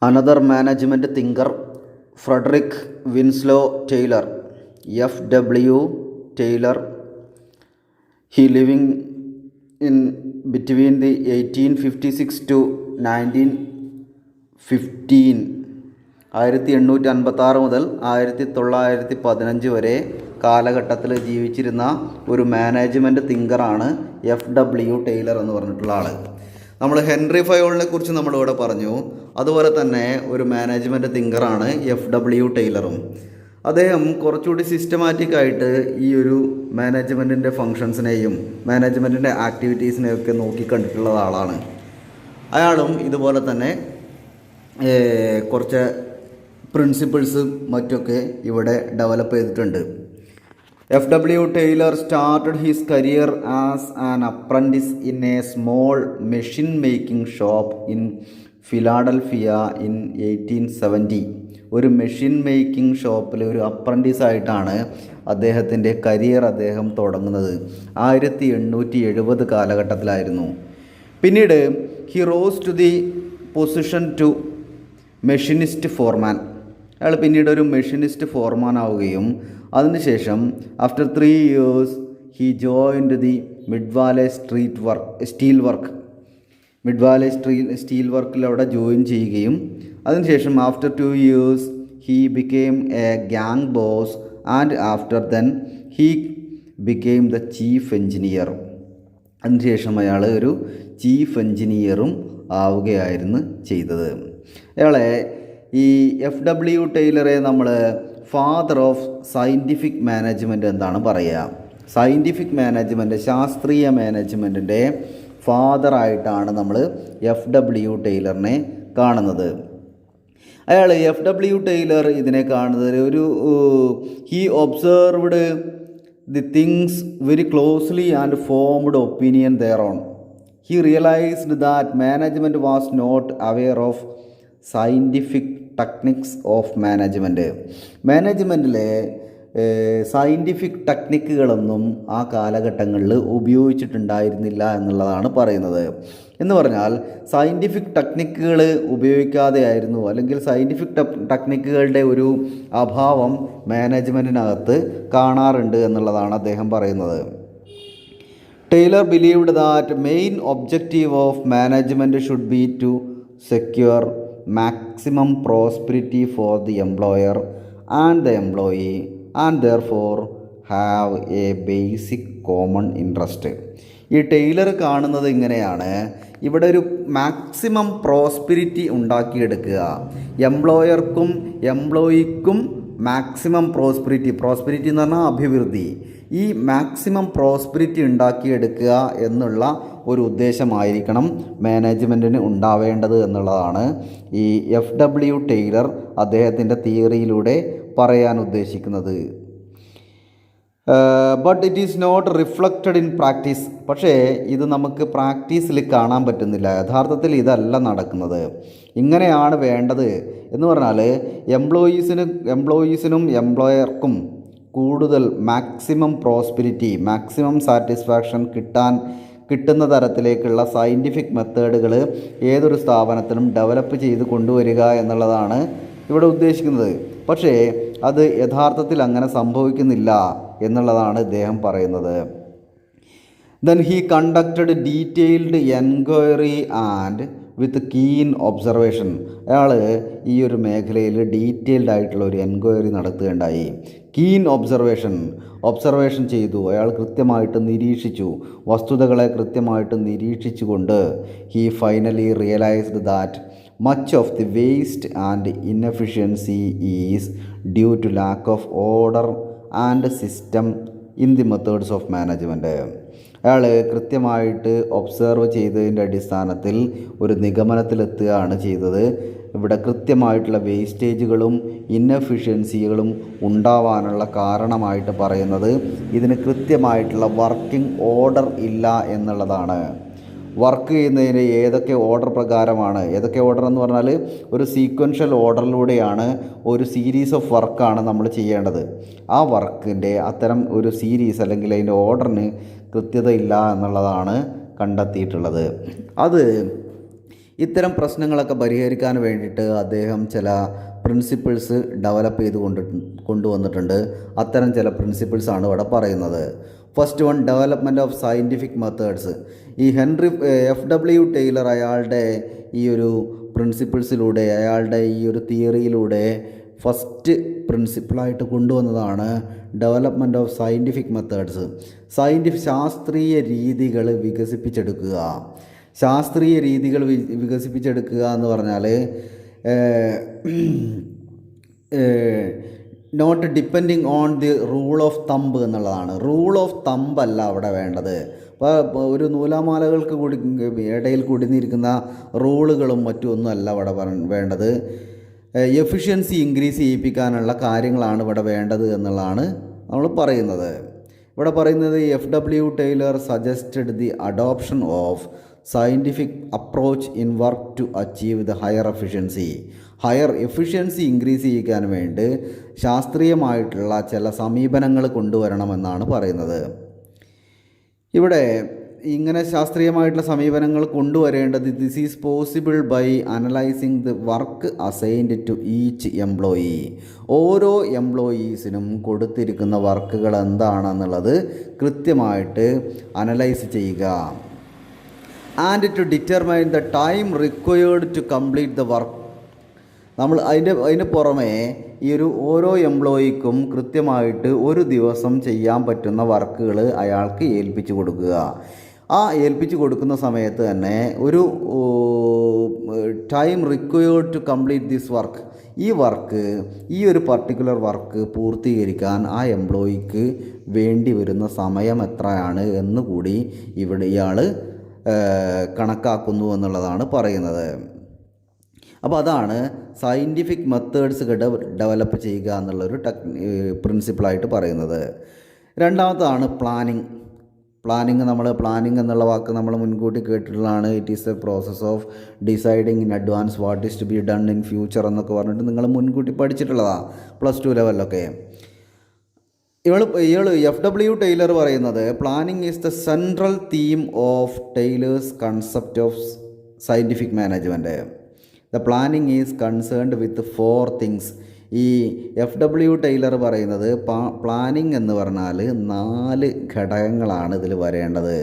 Another management thinker, Frederick Winslow Taylor, F.W. Taylor. He living in between the 1856 to 1915. 1856 മുതൽ 1915 വരെ കാലഘട്ടത്തിൽ ജീവിച്ചിരുന്ന ഒരു മാനേജ്മെൻറ്റ് തിങ്കറാണ് F.W. ടൈലർ എന്ന് പറഞ്ഞിട്ടുള്ള ആൾ. നമ്മൾ ഹെൻറി ഫയോളിനെ കുറിച്ച് നമ്മളിവിടെ പറഞ്ഞു. അതുപോലെ തന്നെ ഒരു മാനേജ്മെൻറ്റ് തിങ്കറാണ് F.W. ടൈലറും. അദ്ദേഹം കുറച്ചുകൂടി സിസ്റ്റമാറ്റിക്കായിട്ട് ഈ ഒരു മാനേജ്മെൻറ്റിൻ്റെ ഫങ്ഷൻസിനെയും മാനേജ്മെൻറ്റിൻ്റെ ആക്ടിവിറ്റീസിനെയൊക്കെ നോക്കിക്കണ്ടിട്ടുള്ള ആളാണ്. അയാളും ഇതുപോലെ തന്നെ കുറച്ച് പ്രിൻസിപ്പിൾസ് മറ്റൊക്കെ ഇവിടെ ഡെവലപ്പ് ചെയ്തിട്ടുണ്ട്. F.W. Taylor started his career as an apprentice in a small machine-making shop in Philadelphia in 1870. ഒരു മെഷീൻ മേക്കിംഗ് ഷോപ്പിൽ ഒരു അപ്രൻറ്റീസായിട്ടാണ് അദ്ദേഹത്തിൻ്റെ കരിയർ അദ്ദേഹം തുടങ്ങുന്നത്. 1870 കാലഘട്ടത്തിലായിരുന്നു. പിന്നീട് he rose to the position to machinist foreman. അയാൾ പിന്നീട് ഒരു മെഷീനിസ്റ്റ് ഫോർമാൻ ആവുകയും അതിനുശേഷം after 3 years he joined the Midvale steel വർക്കിൽ അവിടെ ജോയിൻ ചെയ്യുകയും അതിനുശേഷം after 2 years he became a gang boss and after then he became the chief engineer. അതിനുശേഷം അയാൾ ഒരു ചീഫ് എൻജിനീയറും ആവുകയായിരുന്നു ചെയ്തത്. അയാളെ ഈ F.W. ടൈലറെ നമ്മൾ ഫാദർ ഓഫ് സയൻറ്റിഫിക് മാനേജ്മെൻറ്റ് എന്താണ് പറയുക? സയൻറ്റിഫിക് മാനേജ്മെൻറ്റ്, ശാസ്ത്രീയ മാനേജ്മെൻറ്റിൻ്റെ ഫാദറായിട്ടാണ് നമ്മൾ F.W. ടൈലറിനെ കാണുന്നത്. അയാൾ F.W. ടൈലർ ഇതിനെ കാണുന്നത് ഒരു he observed the things very closely and formed opinion there on. He realised that management was not aware of scientific techniques of മാനേജ്മെൻറ്റിലെ സയൻറ്റിഫിക് ടെക്നിക്കുകളൊന്നും ആ കാലഘട്ടങ്ങളിൽ ഉപയോഗിച്ചിട്ടുണ്ടായിരുന്നില്ല എന്നുള്ളതാണ് പറയുന്നത്. എന്ന് പറഞ്ഞാൽ സയൻറ്റിഫിക് ടെക്നിക്കുകൾ ഉപയോഗിക്കാതെയായിരുന്നു, അല്ലെങ്കിൽ സയൻറ്റിഫിക് ടെക്നിക്കുകളുടെ ഒരു അഭാവം മാനേജ്മെൻറ്റിനകത്ത് കാണാറുണ്ട് എന്നുള്ളതാണ് അദ്ദേഹം പറയുന്നത്. Taylor believed that main objective of management should be to secure maximum prosperity for the employer and the employee and therefore have a basic common interest. ഈ ടൈലർ കാണുന്നത് ഇങ്ങനെയാണ്. ഇവിടെ ഒരു മാക്സിമം പ്രോസ്പിരിറ്റി ഉണ്ടാക്കിയെടുക്കുക, എംപ്ലോയർക്കും എംപ്ലോയിക്കും മാക്സിമം പ്രോസ്പിരിറ്റി എന്ന് പറഞ്ഞാൽ അഭിവൃദ്ധി, ഈ മാക്സിമം പ്രോസ്പിരിറ്റി ഉണ്ടാക്കിയെടുക്കുക എന്നുള്ള ഒരു ഉദ്ദേശമായിരിക്കണം മാനേജ്മെൻറ്റിന് ഉണ്ടാവേണ്ടത് എന്നുള്ളതാണ് ഈ F.W. ടൈലർ അദ്ദേഹത്തിൻ്റെ തിയറിയിലൂടെ പറയാൻ ഉദ്ദേശിക്കുന്നത്. But it is not reflected in practice. പക്ഷേ ഇത് നമുക്ക് പ്രാക്ടീസിൽ കാണാൻ പറ്റുന്നില്ല. യഥാർത്ഥത്തിൽ ഇതല്ല നടക്കുന്നത്. ഇങ്ങനെയാണ് വേണ്ടത് എന്ന് പറഞ്ഞാൽ എംപ്ലോയീസിനും എംപ്ലോയർക്കും കൂടുതൽ മാക്സിമം പ്രോസ്പിരിറ്റി, മാക്സിമം സാറ്റിസ്ഫാക്ഷൻ കിട്ടുന്ന തരത്തിലേക്കുള്ള സയൻറ്റിഫിക് മെത്തേഡുകൾ ഏതൊരു സ്ഥാപനത്തിനും ഡെവലപ്പ് ചെയ്ത് കൊണ്ടുവരിക എന്നുള്ളതാണ് ഇവിടെ ഉദ്ദേശിക്കുന്നത്. പക്ഷേ അത് യഥാർത്ഥത്തിൽ അങ്ങനെ സംഭവിക്കുന്നില്ല എന്നുള്ളതാണ് ഇദ്ദേഹം പറയുന്നത്. Then he conducted detailed enquiry and with keen observation. അയാൾ ഈ ഒരു മേഖലയിൽ ഡീറ്റെയിൽഡ് ആയിട്ടുള്ള ഒരു എൻക്വയറി നടത്തുകയുണ്ടായി. കീൻ ഒബ്സർവേഷൻ ചെയ്തു. അയാൾ കൃത്യമായിട്ട് നിരീക്ഷിച്ചു, വസ്തുതകളെ കൃത്യമായിട്ട് നിരീക്ഷിച്ചുകൊണ്ട് he finally realised that much of the waste and inefficiency is due to lack of order and system in the methods of management. അയാൾ കൃത്യമായിട്ട് ഒബ്സർവ് ചെയ്തതിൻ്റെ അടിസ്ഥാനത്തിൽ ഒരു നിഗമനത്തിലെത്തുകയാണ് ചെയ്തത്. ഇവിടെ കൃത്യമായിട്ടുള്ള വേസ്റ്റേജുകളും ഇൻഎഫിഷ്യൻസികളും ഉണ്ടാവാനുള്ള കാരണമായിട്ട് പറയുന്നത് ഇതിന് കൃത്യമായിട്ടുള്ള വർക്കിംഗ് ഓർഡർ ഇല്ല എന്നുള്ളതാണ്. വർക്ക് ചെയ്യുന്നതിന് ഏതൊക്കെ ഓർഡർ പ്രകാരമാണ്, ഏതൊക്കെ ഓർഡർ എന്ന് പറഞ്ഞാൽ ഒരു സീക്വൻഷ്യൽ ഓർഡറിലൂടെയാണ് ഒരു സീരീസ് ഓഫ് വർക്കാണ് നമ്മൾ ചെയ്യേണ്ടത്. ആ വർക്കിൻ്റെ അത്തരം ഒരു സീരീസ് അല്ലെങ്കിൽ അതിൻ്റെ ഓർഡറിന് കൃത്യതയില്ല എന്നുള്ളതാണ് കണ്ടെത്തിയിട്ടുള്ളത്. അത് ഇത്തരം പ്രശ്നങ്ങളൊക്കെ പരിഹരിക്കാൻ വേണ്ടിയിട്ട് അദ്ദേഹം ചില പ്രിൻസിപ്പിൾസ് ഡെവലപ്പ് ചെയ്ത് കൊണ്ടുവന്നിട്ടുണ്ട്. അത്തരം ചില പ്രിൻസിപ്പിൾസാണ് ഇവിടെ പറയുന്നത്. First one, development of scientific methods. ഈ ഹെൻറി FW ടൈലർ അയാളുടെ ഈ ഒരു പ്രിൻസിപ്പിൾസിലൂടെ, അയാളുടെ ഈ ഒരു തിയറിയിലൂടെ ഫസ്റ്റ് പ്രിൻസിപ്പിളായിട്ട് കൊണ്ടുവന്നതാണ് ഡെവലപ്മെൻറ്റ് ഓഫ് സയൻറ്റിഫിക് മെത്തേഡ്സ്. ശാസ്ത്രീയ രീതികൾ വികസിപ്പിച്ചെടുക്കുക. ശാസ്ത്രീയ രീതികൾ വികസിപ്പിച്ചെടുക്കുക എന്ന് പറഞ്ഞാൽ not depending on the rule of thumb എന്നുള്ളതാണ്. റൂൾ ഓഫ് തമ്പ് അല്ല അവിടെ വേണ്ടത്. അപ്പോൾ ഒരു നൂലാമാലകൾക്ക് കൂടി ഇടയിൽ കുടുങ്ങിയിരിക്കുന്ന റൂളുകളും മറ്റും അല്ല ഇവിടെ വേണ്ടത്. എഫിഷ്യൻസി ഇൻക്രീസ് ചെയ്യിപ്പിക്കാനുള്ള കാര്യങ്ങളാണ് ഇവിടെ വേണ്ടത് എന്നുള്ളതാണ് നമ്മൾ പറയുന്നത്. ഇവിടെ പറയുന്നത് FW Taylor suggested the adoption of scientific approach in work to achieve the higher efficiency increase ചെയ്യിക്കാൻ വേണ്ടി ശാസ്ത്രീയമായിട്ടുള്ള ചില സമീപനങ്ങൾ കൊണ്ടുവരണമെന്നാണ് പറയുന്നത്. ഇവിടെ ഇങ്ങനെ ശാസ്ത്രീയമായിട്ടുള്ള സമീപനങ്ങൾ കൊണ്ടുവരേണ്ടത് this is possible by analysing the work assigned to each employee. ഓരോ എംപ്ലോയീസിനും കൊടുത്തിരിക്കുന്ന വർക്കുകൾ എന്താണെന്നുള്ളത് കൃത്യമായിട്ട് അനലൈസ് ചെയ്യുക. And to determine the time required to complete the work. നമ്മൾ അതിന് പുറമെ ഈ ഓരോ എംപ്ലോയിക്കും കൃത്യമായിട്ട് ഒരു ദിവസം ചെയ്യാൻ പറ്റുന്ന വർക്കുകൾ അയാൾക്ക് ഏൽപ്പിച്ചു കൊടുക്കുക. ആ ഏൽപ്പിച്ചു കൊടുക്കുന്ന സമയത്ത് തന്നെ ഒരു time required to complete this work. ഈ ഒരു പർട്ടിക്കുലർ വർക്ക് പൂർത്തീകരിക്കാൻ ആ എംപ്ലോയിക്ക് വേണ്ടി വരുന്ന സമയം എത്രയാണ് എന്ന് കൂടി ഇയാൾ കണക്കാക്കുന്നു എന്നുള്ളതാണ് പറയുന്നത്. അപ്പോൾ അതാണ് സയൻറ്റിഫിക് മെത്തേഡ്സ് ഡെവലപ്പ് ചെയ്യുക എന്നുള്ളൊരു പ്രിൻസിപ്പിളായിട്ട് പറയുന്നത്. രണ്ടാമതാണ് പ്ലാനിങ് എന്നുള്ള വാക്ക് നമ്മൾ മുൻകൂട്ടി കേട്ടിട്ടുള്ളതാണ്. It is a process of deciding in advance what is to be done in future എന്നൊക്കെ പറഞ്ഞിട്ട് നിങ്ങൾ മുൻകൂട്ടി പഠിച്ചിട്ടുള്ളതാണ് +2 ലെവലിലൊക്കെ. FW ടൈലർ പറയുന്നത് planning is the central theme of Taylor's concept of scientific management. The planning is concerned with 4 things. ഈ FW Taylor പറയുന്നത് planning എന്ന് പറഞ്ഞാൽ 4 ഘടകങ്ങളാണ് ഇതിൽ വരേണ്ടത്.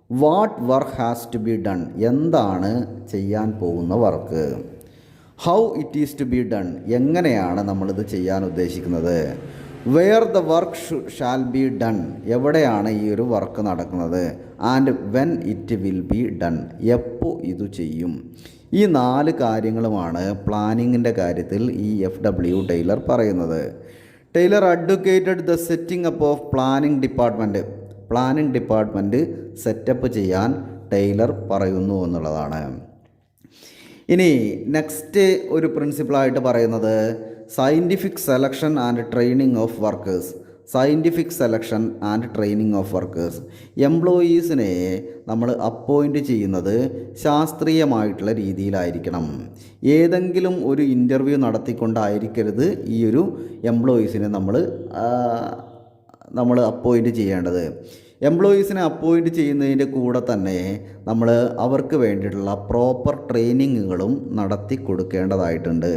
What work has to be done, എന്താണ് ചെയ്യാൻ പോകുന്ന work. How it is to be done, എങ്ങനെയാണ് നമ്മളിത് ചെയ്യാൻ ഉദ്ദേശിക്കുന്നത്. Where the work shall be done, എവിടെയാണ് ഈ ഒരു വർക്ക് നടക്കുന്നത്. And when it will be done, എപ്പോൾ ഇത് ചെയ്യും. ഈ 4 കാര്യങ്ങളുമാണ് പ്ലാനിങ്ങിൻ്റെ കാര്യത്തിൽ ഈ FW ടൈലർ പറയുന്നത്. Taylor advocated the setting up of planning department setup ചെയ്യാൻ ടൈലർ പറയുന്നു എന്നുള്ളതാണ്. ഇനി നെക്സ്റ്റ് ഒരു പ്രിൻസിപ്പിളായിട്ട് പറയുന്നത് scientific selection and training of workers. എംപ്ലോയീസിനെ നമ്മൾ അപ്പോയിൻറ്റ് ചെയ്യുന്നത് ശാസ്ത്രീയമായിട്ടുള്ള രീതിയിലായിരിക്കണം. ഏതെങ്കിലും ഒരു ഇൻ്റർവ്യൂ നടത്തിക്കൊണ്ടായിരിക്കരുത് ഈ ഒരു എംപ്ലോയീസിനെ നമ്മൾ അപ്പോയിൻറ്റ് ചെയ്യേണ്ടത്. എംപ്ലോയീസിനെ അപ്പോയിൻറ്റ് ചെയ്യുന്നതിൻ്റെ കൂടെ തന്നെ നമ്മൾ അവർക്ക് വേണ്ടിയിട്ടുള്ള പ്രോപ്പർ ട്രെയിനിങ്ങുകളും നടത്തി കൊടുക്കേണ്ടതായിട്ടുണ്ട്.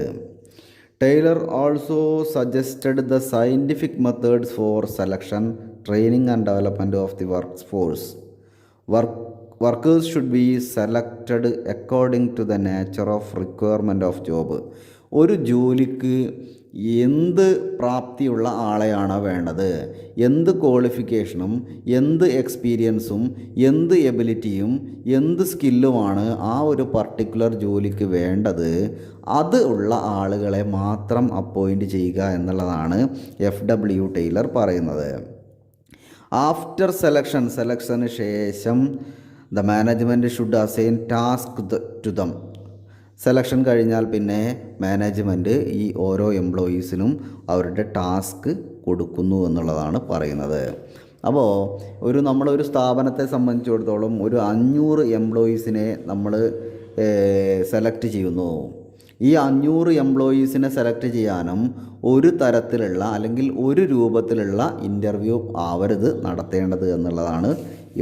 Taylor also suggested the scientific methods for selection, training and development of the work force. Workers should be selected according to the nature of requirement of job. ഒരു ജോലിക്ക് എന്ത് പ്രാപ്തിയുള്ള ആളെയാണോ വേണ്ടത്, എന്ത് ക്വാളിഫിക്കേഷനും എന്ത് എക്സ്പീരിയൻസും എന്ത് എബിലിറ്റിയും എന്ത് സ്കില്ലുമാണ് ആ ഒരു പർട്ടിക്കുലർ ജോലിക്ക് വേണ്ടത്, അത് ഉള്ള ആളുകളെ മാത്രം അപ്പോയിൻറ്റ് ചെയ്യുക എന്നുള്ളതാണ് FW ടൈലർ പറയുന്നത്. ആഫ്റ്റർ സെലക്ഷന് ശേഷം the management should assign task to them. Selection കഴിഞ്ഞാൽ പിന്നെ മാനേജ്മെൻറ്റ് ഈ ഓരോ എംപ്ലോയീസിനും അവരുടെ ടാസ്ക് കൊടുക്കുന്നു എന്നുള്ളതാണ് പറയുന്നത്. അപ്പോൾ നമ്മളൊരു സ്ഥാപനത്തെ സംബന്ധിച്ചിടത്തോളം ഒരു 500 എംപ്ലോയീസിനെ നമ്മൾ സെലക്ട് ചെയ്യുന്നു. ഈ 500 എംപ്ലോയീസിനെ സെലക്ട് ചെയ്യാനും ഒരു തരത്തിലുള്ള അല്ലെങ്കിൽ ഒരു രൂപത്തിലുള്ള ഇൻ്റർവ്യൂ ആവരുത് നടത്തേണ്ടത് എന്നുള്ളതാണ്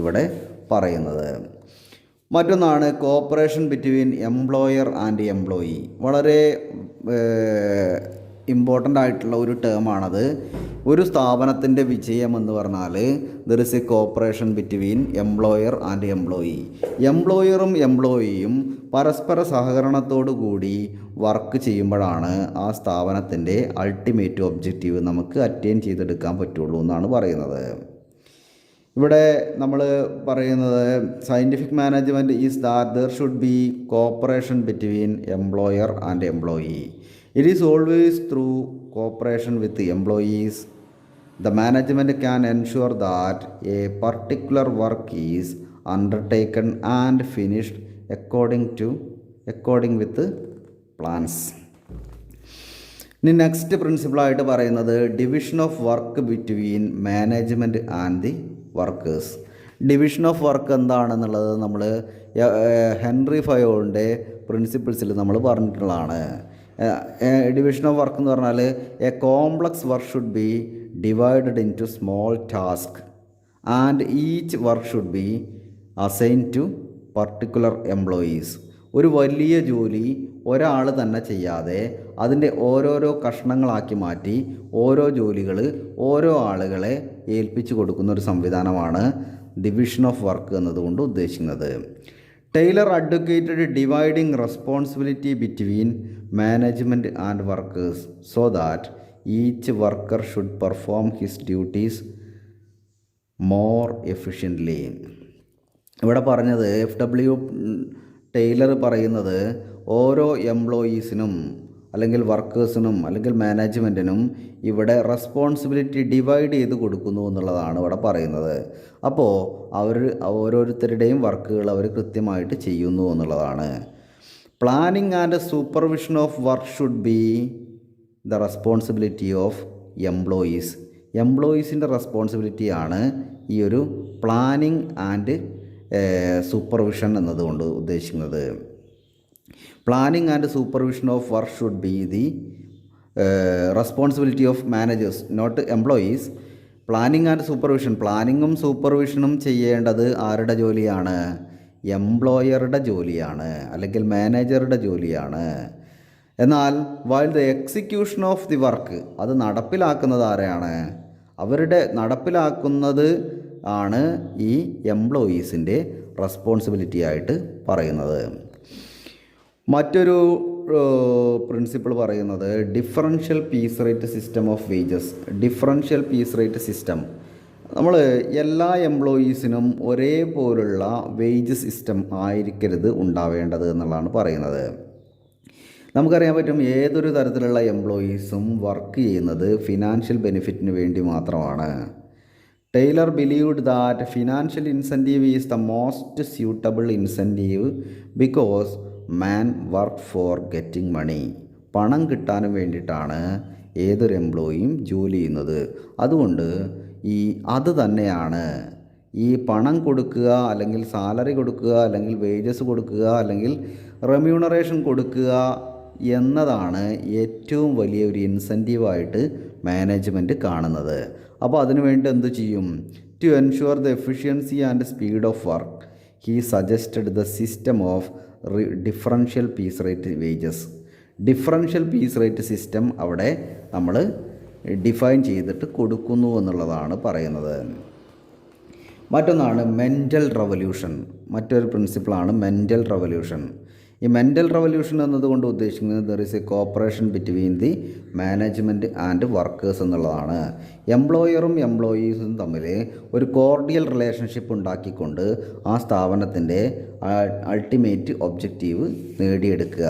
ഇവിടെ പറയുന്നത്. മറ്റൊന്നാണ് cooperation between employer and employee. വളരെ ഇമ്പോർട്ടൻ്റ് ആയിട്ടുള്ള ഒരു ടേമാണത്. ഒരു സ്ഥാപനത്തിൻ്റെ വിജയം എന്ന് പറഞ്ഞാൽ there is a cooperation between employer and employee. എംപ്ലോയറും എംപ്ലോയിയും പരസ്പര സഹകരണത്തോടു കൂടി വർക്ക് ചെയ്യുമ്പോഴാണ് ആ സ്ഥാപനത്തിൻ്റെ അൾട്ടിമേറ്റ് ഒബ്ജക്റ്റീവ് നമുക്ക് അറ്റൈൻ ചെയ്തെടുക്കാൻ പറ്റുള്ളൂ എന്നാണ് പറയുന്നത്. ഇവിടെ നമ്മൾ പറയുന്നത് scientific management is that there should be corporation between employer and employee. It is always through cooperation with the employees the management can ensure that a particular work is undertaken and finished according with the plans. ഇനി next പ്രിൻസിപ്പിളായിട്ട് പറയുന്നത് division of work between management and the workers. Division of work എന്താണെന്നുള്ളത് നമ്മൾ Henri ഫയോളിൻ്റെ പ്രിൻസിപ്പിൾസിൽ നമ്മൾ പറഞ്ഞിട്ടുള്ളതാണ്. Division of work എന്ന് പറഞ്ഞാൽ a complex work should be divided into small task and each work should be assign to particular employees. ഒരു വലിയ ജോലി ഒരാൾ തന്നെ ചെയ്യാതെ അതിൻ്റെ ഓരോരോ കഷ്ണങ്ങളാക്കി മാറ്റി ഓരോ ജോലികൾ ഓരോ ആളുകളെ ഏൽപ്പിച്ചു കൊടുക്കുന്ന ഒരു സംവിധാനമാണ് ഡിവിഷൻ ഓഫ് വർക്ക് എന്നതുകൊണ്ട് ഉദ്ദേശിക്കുന്നത്. Taylor advocated dividing responsibility between management and workers so that each worker should perform his duties more efficiently. ഇവിടെ പറഞ്ഞത് FW ടൈലർ പറയുന്നത് ഓരോ എംപ്ലോയീസിനും അല്ലെങ്കിൽ വർക്കേഴ്സിനും അല്ലെങ്കിൽ മാനേജ്മെൻറ്റിനും ഇവിടെ റെസ്പോൺസിബിലിറ്റി ഡിവൈഡ് ചെയ്ത് കൊടുക്കുന്നു എന്നുള്ളതാണ് ഇവിടെ പറയുന്നത്. അപ്പോൾ അവർ ഓരോരുത്തരുടെയും വർക്കുകൾ അവർ കൃത്യമായിട്ട് ചെയ്യുന്നു എന്നുള്ളതാണ്. Planning and supervision of work should be the responsibility of employees. എംപ്ലോയീസിൻ്റെ റെസ്പോൺസിബിലിറ്റിയാണ് ഈ ഒരു പ്ലാനിങ് ആൻഡ് സൂപ്പർവിഷൻ എന്നതുകൊണ്ട് ഉദ്ദേശിക്കുന്നത്. Planning and supervision of work should be the responsibility of managers not employees. Planning and supervision, പ്ലാനിങ്ങും സൂപ്പർവിഷനും ചെയ്യേണ്ടത് ആരുടെ ജോലിയാണ്? എംപ്ലോയറുടെ ജോലിയാണ് അല്ലെങ്കിൽ മാനേജറുടെ ജോലിയാണ്. എന്നാൽ while the execution of the work, അത് നടപ്പിലാക്കുന്നത് ആരെയാണ്? അവരുടെ നടപ്പിലാക്കുന്നത് ആണ് ഈ എംപ്ലോയീസിൻ്റെ റെസ്പോൺസിബിലിറ്റി ആയിട്ട് പറയുന്നത്. മറ്റൊരു പ്രിൻസിപ്പിൾ പറയുന്നത് differential piece rate system of wages. Differential piece rate system, നമ്മൾ എല്ലാ എംപ്ലോയീസിനും ഒരേപോലുള്ള വേജ് സിസ്റ്റം ആയിരിക്കരുത് ഉണ്ടാവേണ്ടത് എന്നുള്ളതാണ് പറയുന്നത്. നമുക്കറിയാൻ പറ്റും ഏതൊരു തരത്തിലുള്ള എംപ്ലോയീസും വർക്ക് ചെയ്യുന്നത് ഫിനാൻഷ്യൽ ബെനിഫിറ്റിന് വേണ്ടി മാത്രമാണ്. Taylor believed that financial incentive is the most suitable incentive because man work for getting money. പണം കിട്ടാനും വേണ്ടിയിട്ടാണ് ഏതൊരു എംപ്ലോയിയും ജോലി ചെയ്യുന്നത്. അതുകൊണ്ട് അത് തന്നെയാണ് ഈ പണം കൊടുക്കുക അല്ലെങ്കിൽ സാലറി കൊടുക്കുക അല്ലെങ്കിൽ വേജസ് കൊടുക്കുക അല്ലെങ്കിൽ റെമ്യൂണറേഷൻ കൊടുക്കുക എന്നതാണ് ഏറ്റവും വലിയ ഒരു ഇൻസെൻറ്റീവായിട്ട് മാനേജ്മെൻറ്റ് കാണുന്നത്. അപ്പോൾ അതിനുവേണ്ടി എന്ത് ചെയ്യും? To ensure the efficiency and speed of work he suggested the system of differential piece rate wages. Differential piece rate system അവിടെ നമ്മൾ ഡിഫൈൻ ചെയ്തിട്ട് കൊടുക്കുന്നു എന്നുള്ളതാണ് പറയുന്നത്. മറ്റൊന്നാണ് മെൻ്റൽ റവല്യൂഷൻ. മറ്റൊരു പ്രിൻസിപ്പിളാണ് മെൻ്റൽ റവല്യൂഷൻ. ഈ മെൻ്റൽ റവല്യൂഷൻ എന്നതുകൊണ്ട് ഉദ്ദേശിക്കുന്നത് there is A cooperation between the management and workers എന്നുള്ളതാണ്. എംപ്ലോയറും എംപ്ലോയീസും തമ്മിൽ ഒരു കോർഡിയൽ റിലേഷൻഷിപ്പ് ഉണ്ടാക്കിക്കൊണ്ട് ആ സ്ഥാപനത്തിൻ്റെ അൾട്ടിമേറ്റ് ഒബ്ജക്റ്റീവ് നേടിയെടുക്കുക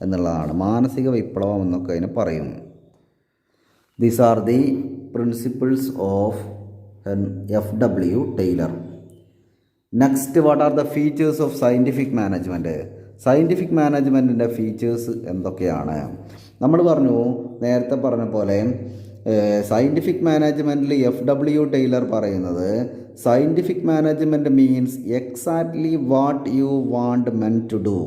എന്നുള്ളതാണ് മാനസിക വിപ്ലവം എന്നൊക്കെ അതിനെ പറയും. These are the principles of FW Taylor. Next, what are the features of scientific management? Scientific മാനേജ്മെൻറ്റിൻ്റെ ഫീച്ചേഴ്സ് എന്തൊക്കെയാണ്? നമ്മൾ നേരത്തെ പറഞ്ഞ പോലെ സയൻറ്റിഫിക് മാനേജ്മെൻറ്റിൽ FW ടൈലർ പറയുന്നത് scientific management means exactly what you want men to do.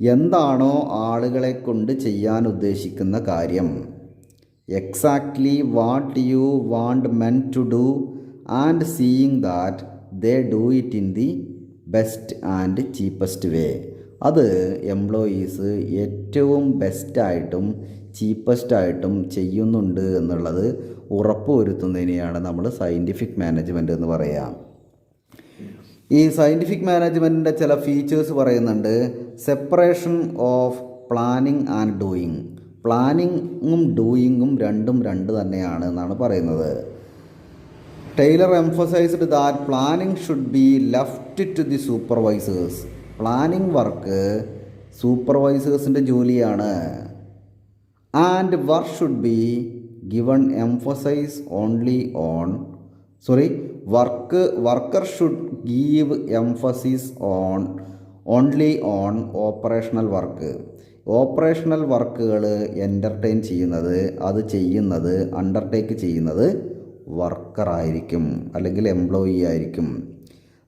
എന്താണോ ആളുകളെ കൊണ്ട് ചെയ്യാൻ ഉദ്ദേശിക്കുന്ന കാര്യം, exactly what you want men to do and seeing that they do it in the best and cheapest വേ. അത് employees ഏറ്റവും ബെസ്റ്റായിട്ടും ചീപ്പസ്റ്റായിട്ടും ചെയ്യുന്നുണ്ട് എന്നുള്ളത് ഉറപ്പ് വരുത്തുന്നതിനെയാണ് നമ്മൾ സയൻറ്റിഫിക് മാനേജ്മെൻറ്റ് എന്ന് പറയുക. ഈ സയൻറ്റിഫിക് മാനേജ്മെൻറ്റിൻ്റെ ചില ഫീച്ചേഴ്സ് പറയുന്നുണ്ട്. Separation of planning and doing. പ്ലാനിങ്ങും ഡൂയിങ്ങും രണ്ടും രണ്ട് തന്നെയാണ് എന്നാണ് പറയുന്നത്. Taylor emphasized that planning should be left to the supervisors. Planning work സൂപ്പർവൈസേഴ്സിൻ്റെ ജോലിയാണ്. And work should be given emphasize worker should give emphasis only on operational work. Operational വർക്കുകൾ അണ്ടർടേക്ക് ചെയ്യുന്നത് വർക്കറായിരിക്കും അല്ലെങ്കിൽ എംപ്ലോയി ആയിരിക്കും.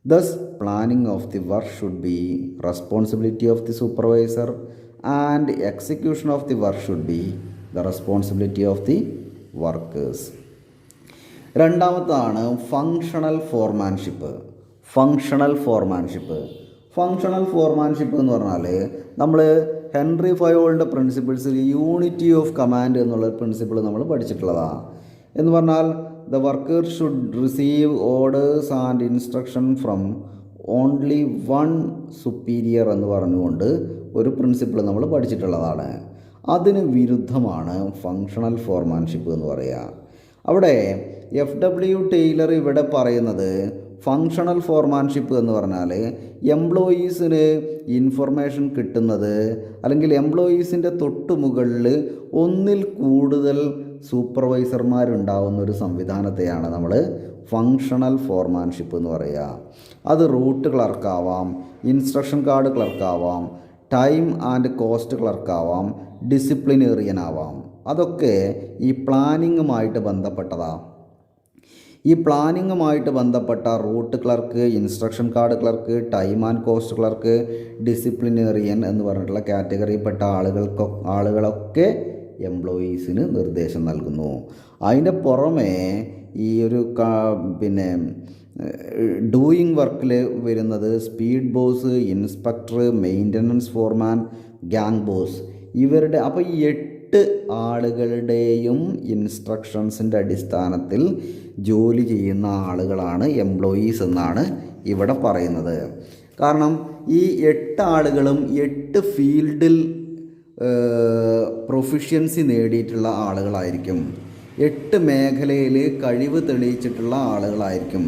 Thus planning of the work should be responsibility of the supervisor and execution of the work should be the responsibility of the workers. രണ്ടാമതാണ് functional foremanship. Functional foremanship എന്ന് പറഞ്ഞാൽ നമ്മൾ Henri ഫയോളിൻ്റെ പ്രിൻസിപ്പിൾസിൽ യൂണിറ്റി ഓഫ് കമാൻഡ് എന്നുള്ള principle നമ്മൾ പഠിച്ചിട്ടുള്ളതാണ്. എന്ന് പറഞ്ഞാൽ the worker should receive orders and instruction from only one superior എന്ന് പറഞ്ഞുകൊണ്ട് ഒരു പ്രിൻസിപ്പിൾ നമ്മൾ പഠിച്ചിട്ടുള്ളതാണ്. അതിന് വിരുദ്ധമാണ് ഫങ്ഷണൽ ഫോർമാൻഷിപ്പ് എന്ന് പറയുക. അവിടെ FW ടൈലർ ഇവിടെ പറയുന്നത് ഫങ്ഷണൽ ഫോർമാൻഷിപ്പ് എന്ന് പറഞ്ഞാൽ എംപ്ലോയീസിന് ഇൻഫർമേഷൻ കിട്ടുന്നത് അല്ലെങ്കിൽ എംപ്ലോയീസിൻ്റെ തൊട്ട് മുകളിൽ ഒന്നിൽ കൂടുതൽ സൂപ്പർവൈസർമാരുണ്ടാവുന്ന ഒരു സംവിധാനത്തെയാണ് നമ്മൾ ഫങ്ഷണൽ ഫോർമാൻഷിപ്പ് എന്ന് പറയുക. അത് റൂട്ട് ക്ലർക്കാവാം, ഇൻസ്ട്രക്ഷൻ കാർഡ് ക്ലർക്കാവാം, ടൈം ആൻഡ് കോസ്റ്റ് ക്ലർക്കാവാം, ഡിസിപ്ലിനേറിയൻ ആവാം. അതൊക്കെ ഈ പ്ലാനിങ്ങുമായിട്ട് ബന്ധപ്പെട്ടതാണ്. ഈ പ്ലാനിങ്ങുമായിട്ട് ബന്ധപ്പെട്ട route clerk, instruction card clerk, time and cost clerk, disciplinarian എന്ന് പറഞ്ഞിട്ടുള്ള കാറ്റഗറിയിൽപ്പെട്ട ആളുകളൊക്കെ എംപ്ലോയീസിന് നിർദ്ദേശം നൽകുന്നു. അതിൻ്റെ പുറമെ ഈ ഒരു ഡൂയിങ് വർക്കിൽ വരുന്നത് സ്പീഡ് ബോസ്, ഇൻസ്പെക്ടർ, മെയിൻ്റനൻസ് ഫോർമാൻ, ഗ്യാങ് ബോസ്, ഇവരുടെ അപ്പോൾ ഈ 8 ആളുകളുടെയും ഇൻസ്ട്രക്ഷൻസിൻ്റെ അടിസ്ഥാനത്തിൽ ജോലി ചെയ്യുന്ന ആളുകളാണ് എംപ്ലോയീസ് എന്നാണ് ഇവിടെ പറയുന്നത്. കാരണം ഈ 8 ആളുകളും 8 ഫീൽഡിൽ പ്രൊഫിഷ്യൻസി നേടിയിട്ടുള്ള ആളുകളായിരിക്കും, 8 മേഖലയിൽ കഴിവ് തെളിയിച്ചിട്ടുള്ള ആളുകളായിരിക്കും.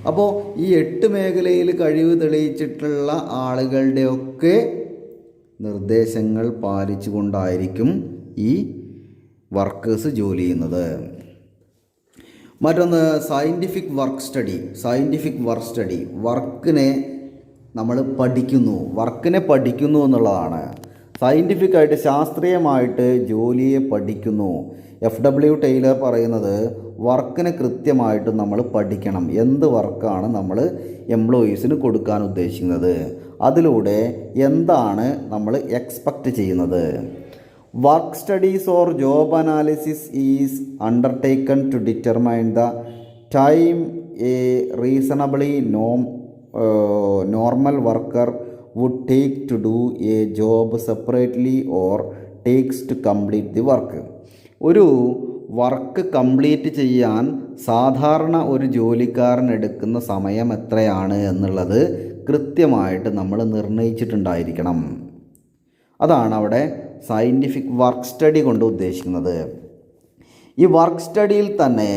അപ്പോൾ ഈ 8 മേഖലയിൽ കഴിവ് തെളിയിച്ചിട്ടുള്ള ആളുകളുടെയൊക്കെ നിർദ്ദേശങ്ങൾ പാലിച്ചുകൊണ്ടായിരിക്കും ഈ വർക്കേഴ്സ് ജോലി ചെയ്യുന്നത്. മറ്റൊന്ന് സയൻറ്റിഫിക് വർക്ക് സ്റ്റഡി. വർക്കിനെ നമ്മൾ പഠിക്കുന്നു എന്നുള്ളതാണ്. സയൻറ്റിഫിക്കായിട്ട് ശാസ്ത്രീയമായിട്ട് ജോലിയെ പഠിക്കുന്നു. FW ടൈലർ പറയുന്നത് വർക്കിനെ കൃത്യമായിട്ട് നമ്മൾ പഠിക്കണം. എന്ത് വർക്കാണ് നമ്മൾ എംപ്ലോയീസിന് കൊടുക്കാൻ ഉദ്ദേശിക്കുന്നത്, അതിലൂടെ എന്താണ് നമ്മൾ എക്സ്പെക്റ്റ് ചെയ്യുന്നത്. Work studies or job analysis is undertaken to determine the time a reasonably normal worker would take to do a job separately or takes to complete the work. ഒരു വർക്ക് കംപ്ലീറ്റ് ചെയ്യാൻ സാധാരണ ഒരു ജോലിക്കാരൻ എടുക്കുന്ന സമയം എത്രയാണ് എന്നുള്ളത് കൃത്യമായിട്ട് നമ്മൾ നിർണ്ണയിച്ചിട്ടുണ്ടായിരിക്കണം. അതാണ് അവിടെ സയൻറ്റിഫിക് വർക്ക് സ്റ്റഡി കൊണ്ട് ഉദ്ദേശിക്കുന്നത്. ഈ വർക്ക് സ്റ്റഡിയിൽ തന്നെ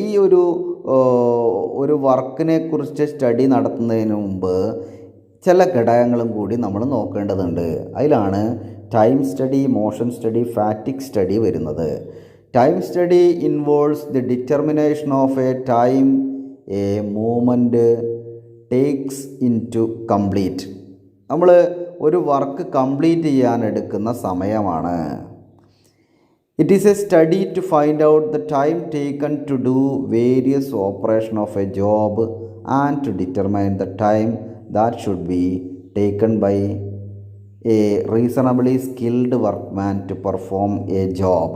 ഈ ഒരു വർക്കിനെ കുറിച്ച് സ്റ്റഡി നടത്തുന്നതിന് മുമ്പ് ചില ഘടകങ്ങളും കൂടി നമ്മൾ നോക്കേണ്ടതുണ്ട്. അതിലാണ് time study, motion study, fatigue study വരുന്നത്. Time study involves the determination of a time a movement takes in to complete. നമ്മൾ ഒരു വർക്ക് കംപ്ലീറ്റ് ചെയ്യാൻ എടുക്കുന്ന സമയമാണ്. It is a study to find out the time taken to do various operation of a job and to determine the time that should be taken by a reasonably skilled workman to perform a job.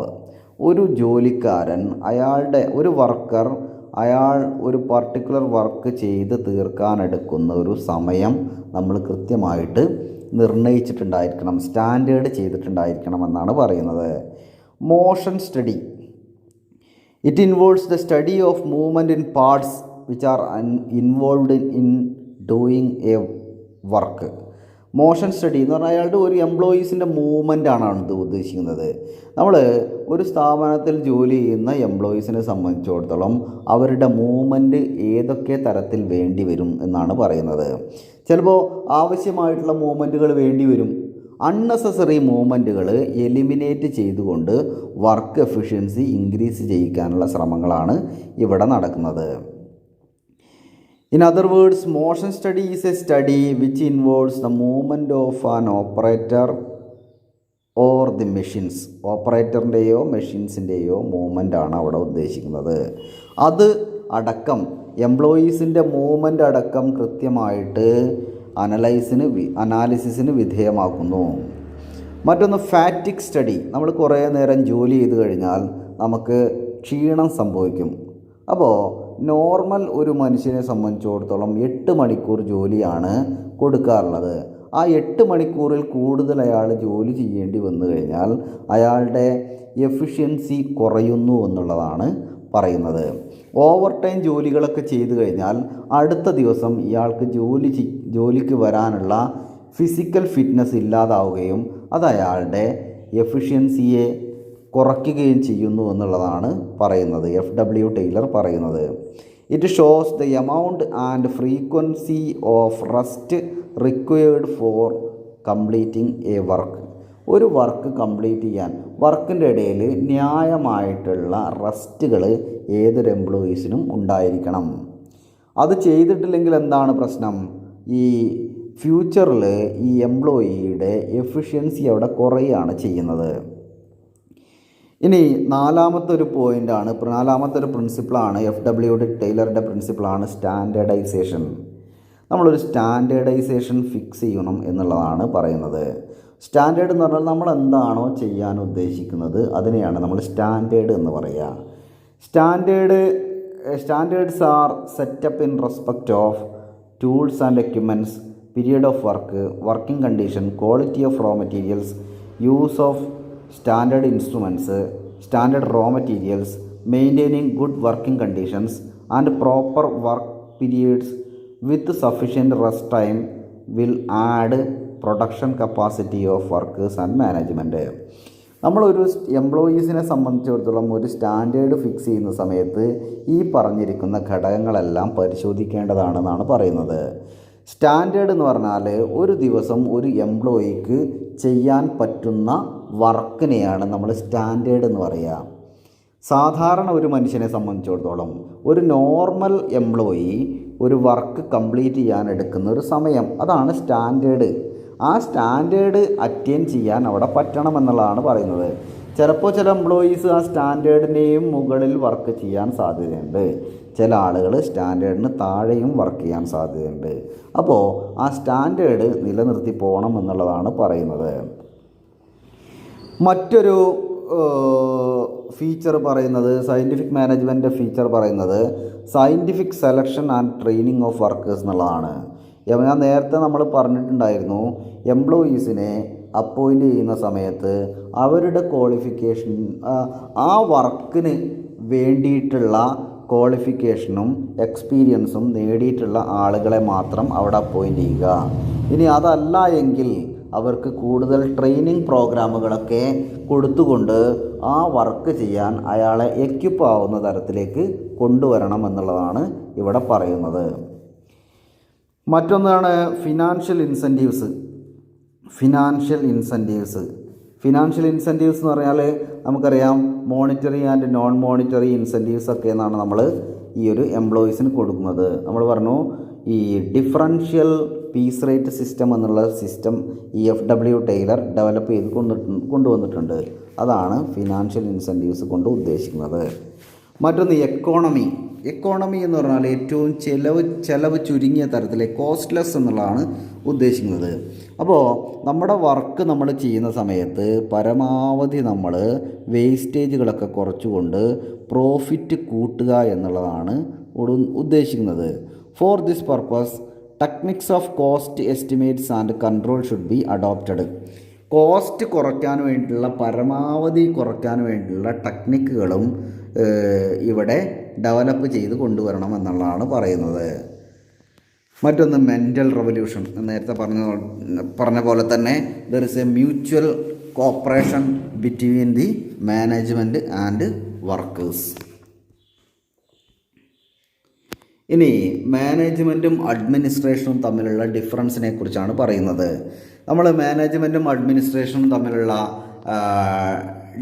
ഒരു ജോലിക്കാരൻ ഒരു worker അയാൾ ഒരു particular work ചെയ്ത് തീർക്കാനെടുക്കുന്ന ഒരു സമയം നമ്മൾ കൃത്യമായിട്ട് നിർണയിച്ചിട്ടുണ്ടായിരിക്കണം, standard ചെയ്തിട്ടുണ്ടായിരിക്കണം എന്നാണ് പറയുന്നത്. Motion study, it involves the study of movement in parts which are involved in doing A work. Motion study എന്ന് പറഞ്ഞാൽ അയാളുടെ ഒരു എംപ്ലോയീസിൻ്റെ മൂവ്മെൻ്റാണ് ഇത് ഉദ്ദേശിക്കുന്നത്. നമ്മൾ ഒരു സ്ഥാപനത്തിൽ ജോലി ചെയ്യുന്ന എംപ്ലോയീസിനെ സംബന്ധിച്ചിടത്തോളം അവരുടെ മൂവ്മെൻറ്റ് ഏതൊക്കെ തരത്തിൽ വേണ്ടി വരും എന്നാണ് പറയുന്നത്. ചിലപ്പോൾ ആവശ്യമായിട്ടുള്ള മൂവ്മെൻറ്റുകൾ വേണ്ടി വരും. അൺനെസസറി മൂവ്മെൻറ്റുകൾ എലിമിനേറ്റ് ചെയ്തുകൊണ്ട് വർക്ക് എഫിഷ്യൻസി ഇൻക്രീസ് ചെയ്യിക്കാനുള്ള ശ്രമങ്ങളാണ് ഇവിടെ നടക്കുന്നത്. In other words, motion study is a study which involves the movement of an operator or the machines. ഓപ്പറേറ്ററിൻ്റെയോ മെഷീൻസിൻ്റെയോ മൂവ്മെൻ്റ് ആണ് അവിടെ ഉദ്ദേശിക്കുന്നത്. അത് അടക്കം എംപ്ലോയീസിൻ്റെ മൂവ്മെൻ്റ് അടക്കം കൃത്യമായിട്ട് അനാലിസിസിന് വിധേയമാക്കുന്നു. മറ്റൊന്ന് ഫാറ്റിക് സ്റ്റഡി. നമ്മൾ കുറേ നേരം ജോലി ചെയ്ത് കഴിഞ്ഞാൽ നമുക്ക് ക്ഷീണം സംഭവിക്കും. അപ്പോൾ നോർമൽ ഒരു മനുഷ്യനെ സംബന്ധിച്ചിടത്തോളം 8 മണിക്കൂർ ജോലിയാണ് കൊടുക്കാറുള്ളത്. ആ 8 മണിക്കൂറിൽ കൂടുതൽ അയാൾ ജോലി ചെയ്യേണ്ടി വന്നു കഴിഞ്ഞാൽ അയാളുടെ എഫിഷ്യൻസി കുറയുന്നു എന്നുള്ളതാണ് പറയുന്നത്. ഓവർ ടൈം ജോലികളൊക്കെ ചെയ്തു കഴിഞ്ഞാൽ അടുത്ത ദിവസം ഇയാൾക്ക് ജോലിക്ക് വരാനുള്ള ഫിസിക്കൽ ഫിറ്റ്നസ് ഇല്ലാതാവുകയും അത് അയാളുടെ എഫിഷ്യൻസിയെ കുറയ്ക്കുകയും ചെയ്യുന്നു എന്നുള്ളതാണ് പറയുന്നത്. FW ടൈലർ പറയുന്നത്. It shows the amount and frequency of rest required for completing A work. ഒരു വർക്ക് കംപ്ലീറ്റ് ചെയ്യാൻ വർക്കിൻ്റെ ഇടയിൽ ന്യായമായിട്ടുള്ള റെസ്റ്റുകൾ ഏതൊരു എംപ്ലോയീസിനും ഉണ്ടായിരിക്കണം. അത് ചെയ്തിട്ടില്ലെങ്കിൽ എന്താണ് പ്രശ്നം? ഈ ഫ്യൂച്ചറിൽ ഈ എംപ്ലോയിയുടെ എഫിഷ്യൻസി അവിടെ കുറയുകയാണ് ചെയ്യുന്നത്. ഇനി നാലാമത്തെ ഒരു പ്രിൻസിപ്പിളാണ് FW ടൈലറുടെ പ്രിൻസിപ്പിളാണ് സ്റ്റാൻഡേർഡൈസേഷൻ. നമ്മളൊരു സ്റ്റാൻഡേർഡൈസേഷൻ ഫിക്സ് ചെയ്യണം എന്നുള്ളതാണ് പറയുന്നത്. സ്റ്റാൻഡേർഡ് എന്ന് പറഞ്ഞാൽ നമ്മൾ എന്താണോ ചെയ്യാൻ ഉദ്ദേശിക്കുന്നത് അതിനെയാണ് നമ്മൾ സ്റ്റാൻഡേർഡ് എന്ന് പറയുക. Standards are set up in respect of tools and equipments, period of work, working condition, quality of raw materials, use of standard instruments, standard raw materials, maintaining good working conditions and proper work periods with sufficient rest time will add production capacity of workers and management. നമ്മളൊരു എംപ്ലോയീസിനെ സംബന്ധിച്ചിടത്തോളം ഒരു standard fix ചെയ്യുന്ന സമയത്ത് ഈ പറഞ്ഞിരിക്കുന്ന ഘടകങ്ങളെല്ലാം പരിശോധിക്കേണ്ടതാണെന്നാണ് പറയുന്നത്. സ്റ്റാൻഡേർഡ് എന്ന് പറഞ്ഞാൽ ഒരു ദിവസം ഒരു എംപ്ലോയിക്ക് ചെയ്യാൻ പറ്റുന്ന വർക്കിനെയാണ് നമ്മൾ സ്റ്റാൻഡേർഡ് എന്ന് പറയുക. സാധാരണ ഒരു മനുഷ്യനെ സംബന്ധിച്ചിടത്തോളം ഒരു നോർമൽ എംപ്ലോയി ഒരു വർക്ക് കംപ്ലീറ്റ് ചെയ്യാൻ എടുക്കുന്ന ഒരു സമയം, അതാണ് സ്റ്റാൻഡേർഡ്. ആ സ്റ്റാൻഡേർഡ് അറ്റൈൻ ചെയ്യാൻ അവിടെ പറ്റണമെന്നുള്ളതാണ് പറയുന്നത്. ചിലപ്പോൾ ചില എംപ്ലോയീസ് ആ സ്റ്റാൻഡേർഡിൻ്റെയും മുകളിൽ വർക്ക് ചെയ്യാൻ സാധ്യതയുണ്ട്. ചില ആളുകൾ സ്റ്റാൻഡേർഡിന് താഴെയും വർക്ക് ചെയ്യാൻ സാധ്യതയുണ്ട്. അപ്പോൾ ആ സ്റ്റാൻഡേർഡ് നിലനിർത്തി പോകണം എന്നുള്ളതാണ് പറയുന്നത്. മറ്റൊരു ഫീച്ചർ പറയുന്നത്, സയൻറ്റിഫിക് മാനേജ്മെൻറ്റ് ഫീച്ചർ പറയുന്നത് scientific selection and training of workers എന്നുള്ളതാണ്. ഞാൻ നേരത്തെ നമ്മൾ പറഞ്ഞിട്ടുണ്ടായിരുന്നു, എംപ്ലോയീസിനെ അപ്പോയിൻ്റ് ചെയ്യുന്ന സമയത്ത് അവരുടെ ക്വാളിഫിക്കേഷൻ, ആ വർക്കിന് വേണ്ടിയിട്ടുള്ള ക്വാളിഫിക്കേഷനും എക്സ്പീരിയൻസും നേടിയിട്ടുള്ള ആളുകളെ മാത്രം അവിടെ അപ്പോയിൻ്റ് ചെയ്യുക. ഇനി അതല്ല എങ്കിൽ അവർക്ക് കൂടുതൽ ട്രെയിനിങ് പ്രോഗ്രാമുകളൊക്കെ കൊടുത്തുകൊണ്ട് ആ വർക്ക് ചെയ്യാൻ അയാളെ എക്യുപ്പ് ആവുന്ന തരത്തിലേക്ക് കൊണ്ടുവരണം എന്നുള്ളതാണ് ഇവിടെ പറയുന്നത്. മറ്റൊന്നാണ് ഫിനാൻഷ്യൽ ഇൻസെൻറ്റീവ്സ്. ഫിനാൻഷ്യൽ ഇൻസെൻറ്റീവ്സ് എന്ന് പറഞ്ഞാൽ നമുക്കറിയാം monetary and non monetary incentives ഒക്കെ എന്നാണ് നമ്മൾ ഈ ഒരു എംപ്ലോയീസിന് കൊടുക്കുന്നത്. നമ്മൾ പറഞ്ഞു ഈ ഡിഫറൻഷ്യൽ പീസ് റേറ്റ് സിസ്റ്റം എന്നുള്ള സിസ്റ്റം ഈ FW ടൈലർ ഡെവലപ്പ് ചെയ്ത് കൊണ്ടുവന്നിട്ടുണ്ട്. അതാണ് ഫിനാൻഷ്യൽ ഇൻസെൻറ്റീവ്സ് കൊണ്ട് ഉദ്ദേശിക്കുന്നത്. മറ്റൊന്ന് എക്കോണമി എന്ന് പറഞ്ഞാൽ ഏറ്റവും ചെലവ് ചുരുങ്ങിയ തരത്തിലെ കോസ്റ്റ്ലെസ് എന്നുള്ളതാണ് ഉദ്ദേശിക്കുന്നത്. അപ്പോൾ നമ്മുടെ വർക്ക് നമ്മൾ ചെയ്യുന്ന സമയത്ത് പരമാവധി നമ്മൾ വേസ്റ്റേജുകളൊക്കെ കുറച്ചുകൊണ്ട് പ്രോഫിറ്റ് കൂട്ടുക എന്നുള്ളതാണ് ഉദ്ദേശിക്കുന്നത്. For this purpose techniques of cost estimates and control should be adopted. Cost കുറയ്ക്കാൻ വേണ്ടിയിട്ടുള്ള പരമാവധി കുറയ്ക്കാൻ വേണ്ടിയിട്ടുള്ള ടെക്നിക്കുകളും ഇവിടെ ഡെവലപ്പ് ചെയ്ത് കൊണ്ടുവരണം എന്നുള്ളതാണ് പറയുന്നത്. മറ്റൊന്ന് മെൻ്റൽ റവല്യൂഷൻ. നേരത്തെ പറഞ്ഞ പോലെ തന്നെ there is A mutual corporation between the management and workers. ഇനി മാനേജ്മെൻറ്റും അഡ്മിനിസ്ട്രേഷനും തമ്മിലുള്ള ഡിഫറൻസിനെ കുറിച്ചാണ് പറയുന്നത്. നമ്മൾ മാനേജ്മെൻറ്റും അഡ്മിനിസ്ട്രേഷനും തമ്മിലുള്ള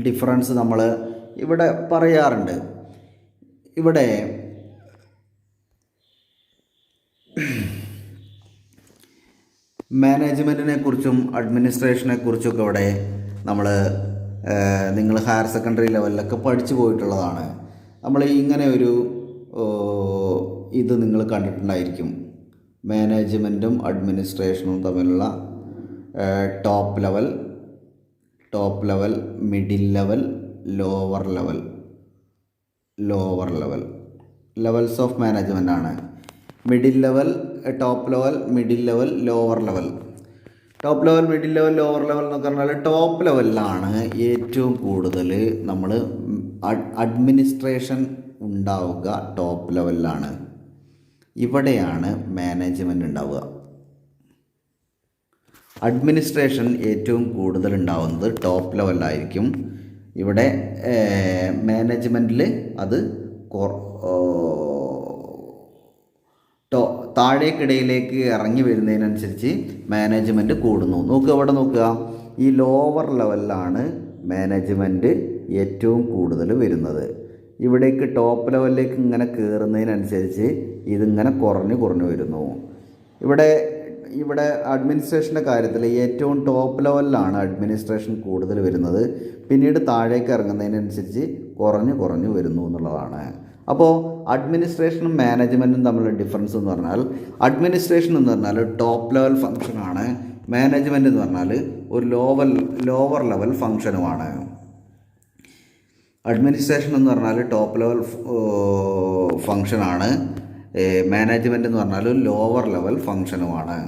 ഡിഫറൻസ് നമ്മൾ ഇവിടെ പറയാറുണ്ട്. ഇവിടെ മാനേജ്മെൻറ്റിനെ കുറിച്ചും അഡ്മിനിസ്ട്രേഷനെ കുറിച്ചൊക്കെ ഇവിടെ നിങ്ങൾ ഹയർ സെക്കൻഡറി ലെവലിലൊക്കെ പഠിച്ചു പോയിട്ടുള്ളതാണ്. നമ്മൾ ഇങ്ങനെ ഒരു ഇത് നിങ്ങൾ കണ്ടിട്ടുണ്ടായിരിക്കും. മാനേജ്മെൻറ്റും അഡ്മിനിസ്ട്രേഷനും തമ്മിലുള്ള top level, middle level, lower level levels of management ആണ്. Middle level, top level, middle level, lower level. Top level, middle level, lower level എന്നൊക്കെ പറഞ്ഞാൽ ടോപ്പ് ലെവലിലാണ് ഏറ്റവും കൂടുതൽ നമ്മൾ അഡ്മിനിസ്ട്രേഷൻ ഉണ്ടാവുക. ടോപ്പ് ലെവലിലാണ്. ഇവിടെയാണ് മാനേജ്മെൻറ്റ് ഉണ്ടാവുക. അഡ്മിനിസ്ട്രേഷൻ ഏറ്റവും കൂടുതൽ ഉണ്ടാവുന്നത് ടോപ്പ് ലെവലിലായിരിക്കും. ഇവിടെ മാനേജ്മെൻറ്റിൽ അത് താഴേക്കിടയിലേക്ക് ഇറങ്ങി വരുന്നതിനനുസരിച്ച് മാനേജ്മെൻറ്റ് കൂടുന്നു. ഇവിടെ നോക്കുക, ഈ ലോവർ ലെവലിലാണ് മാനേജ്മെൻറ്റ് ഏറ്റവും കൂടുതൽ വരുന്നത്. ഇവിടേക്ക് ടോപ്പ് ലെവലിലേക്ക് ഇങ്ങനെ കയറുന്നതിനനുസരിച്ച് ഇതിങ്ങനെ കുറഞ്ഞു വരുന്നു. ഇവിടെ അഡ്മിനിസ്ട്രേഷൻ്റെ കാര്യത്തിൽ ഏറ്റവും ടോപ്പ് ലെവലിലാണ് അഡ്മിനിസ്ട്രേഷൻ കൂടുതൽ വരുന്നത്. പിന്നീട് താഴേക്ക് ഇറങ്ങുന്നതിനനുസരിച്ച് കുറഞ്ഞു വരുന്നു എന്നുള്ളതാണ്. അപ്പോൾ അഡ്മിനിസ്ട്രേഷനും മാനേജ്മെൻറ്റും തമ്മിലുള്ള ഡിഫറൻസ് എന്ന് പറഞ്ഞാൽ, അഡ്മിനിസ്ട്രേഷൻ എന്ന് പറഞ്ഞാൽ ടോപ്പ് ലെവൽ ഫംഗ്ഷനാണ്. മാനേജ്മെൻറ്റ് എന്ന് പറഞ്ഞാൽ ഒരു ലോവർ ലെവൽ ഫംഗ്ഷനുമാണ്. അഡ്മിനിസ്ട്രേഷൻ എന്ന് പറഞ്ഞാൽ ടോപ്പ് ലെവൽ ഫംഗ്ഷനാണ്. മാനേജ്മെൻറ്റ് എന്ന് പറഞ്ഞാൽ ലോവർ ലെവൽ ഫംഗ്ഷനുമാണ്.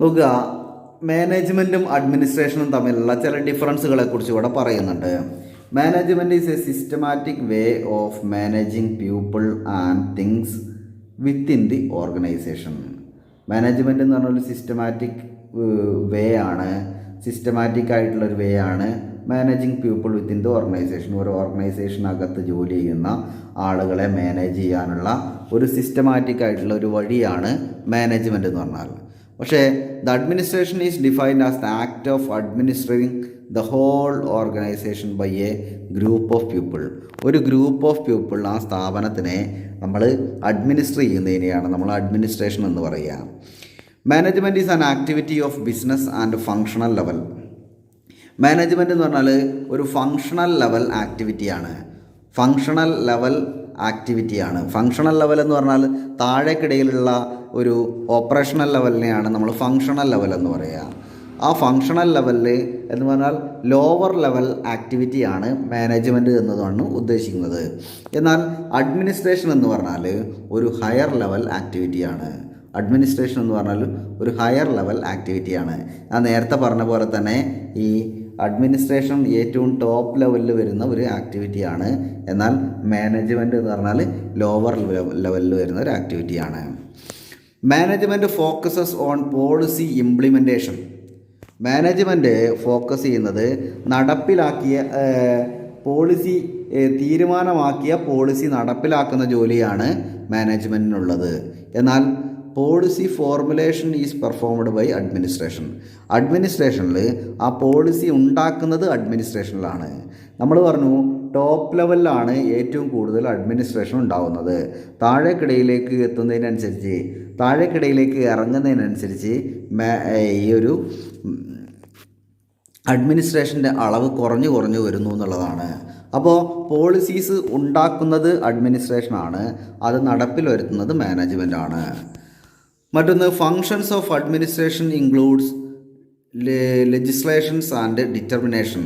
നോക്കുക, മാനേജ്മെൻറ്റും അഡ്മിനിസ്ട്രേഷനും തമ്മിലുള്ള ചില ഡിഫറൻസുകളെ കുറിച്ച് ഇവിടെ പറയുന്നുണ്ട്. Management is A systematic way of managing people and things within the organisation. Management എന്ന് പറഞ്ഞാൽ സിസ്റ്റമാറ്റിക് വേ ആണ്, സിസ്റ്റമാറ്റിക് ആയിട്ടുള്ളൊരു വേ ആണ് managing people within the organisation. ഒരു ഓർഗനൈസേഷനകത്ത് ജോലി ചെയ്യുന്ന ആളുകളെ മാനേജ് ചെയ്യാനുള്ള ഒരു സിസ്റ്റമാറ്റിക് ആയിട്ടുള്ള ഒരു വഴിയാണ് മാനേജ്മെൻറ്റ് എന്ന് പറഞ്ഞാൽ. പക്ഷേ the administration is defined as the act of administrating the whole organisation by a group of people. ഒരു ഗ്രൂപ്പ് ഓഫ് പീപ്പിൾ ആ സ്ഥാപനത്തിനെ നമ്മൾ അഡ്മിനിസ്റ്റർ ചെയ്യുന്നതിനെയാണ് നമ്മൾ അഡ്മിനിസ്ട്രേഷൻ എന്ന് പറയുക. Management is an activity of business and functional level. Management എന്ന് പറഞ്ഞാൽ ഒരു ഫങ്ഷണൽ ലെവൽ ആക്ടിവിറ്റിയാണ്. ഫങ്ഷണൽ ലെവൽ എന്ന് പറഞ്ഞാൽ താഴേക്കിടയിലുള്ള ഒരു ഓപ്പറേഷണൽ ലെവലിനെയാണ് നമ്മൾ ഫങ്ഷണൽ ലെവൽ എന്ന് പറയുക. ആ ഫങ്ഷണൽ ലെവലിൽ എന്ന് പറഞ്ഞാൽ ലോവർ ലെവൽ ആക്ടിവിറ്റിയാണ് മാനേജ്മെൻറ്റ് എന്നതാണ് ഉദ്ദേശിക്കുന്നത്. എന്നാൽ അഡ്മിനിസ്ട്രേഷൻ എന്ന് പറഞ്ഞാൽ ഒരു ഹയർ ലെവൽ ആക്ടിവിറ്റിയാണ്. ഞാൻ നേരത്തെ പറഞ്ഞ പോലെ തന്നെ ഈ അഡ്മിനിസ്ട്രേഷൻ ഏറ്റവും ടോപ്പ് ലെവലിൽ വരുന്ന ഒരു ആക്ടിവിറ്റിയാണ്. എന്നാൽ മാനേജ്മെൻറ്റ് എന്ന് പറഞ്ഞാൽ ലോവർ ലെവലിൽ വരുന്ന ഒരു ആക്ടിവിറ്റിയാണ്. Management focuses on policy implementation. Management focus ചെയ്യുന്നത് നടപ്പിലാക്കിയ തീരുമാനമാക്കിയ പോളിസി നടപ്പിലാക്കുന്ന ജോലിയാണ് മാനേജ്മെൻറ്റിനുള്ളത്. എന്നാൽ policy formulation is performed by അഡ്മിനിസ്ട്രേഷനിൽ ആ പോളിസി ഉണ്ടാക്കുന്നത് അഡ്മിനിസ്ട്രേഷനിലാണ്. നമ്മൾ പറഞ്ഞു ടോപ്പ് ലെവലിലാണ് ഏറ്റവും കൂടുതൽ അഡ്മിനിസ്ട്രേഷൻ ഉണ്ടാകുന്നത്. താഴേക്കിടയിലേക്ക് ഇറങ്ങുന്നതിനനുസരിച്ച് ഈ ഒരു അഡ്മിനിസ്ട്രേഷൻ്റെ അളവ് കുറഞ്ഞു വരുന്നു എന്നുള്ളതാണ്. അപ്പോൾ പോളിസീസ് ഉണ്ടാക്കുന്നത് അഡ്മിനിസ്ട്രേഷനാണ്, അത് നടപ്പിൽ വരുത്തുന്നത് മാനേജ്മെൻറ്റാണ്. മറ്റൊന്ന്, functions of administration includes legislations and determination.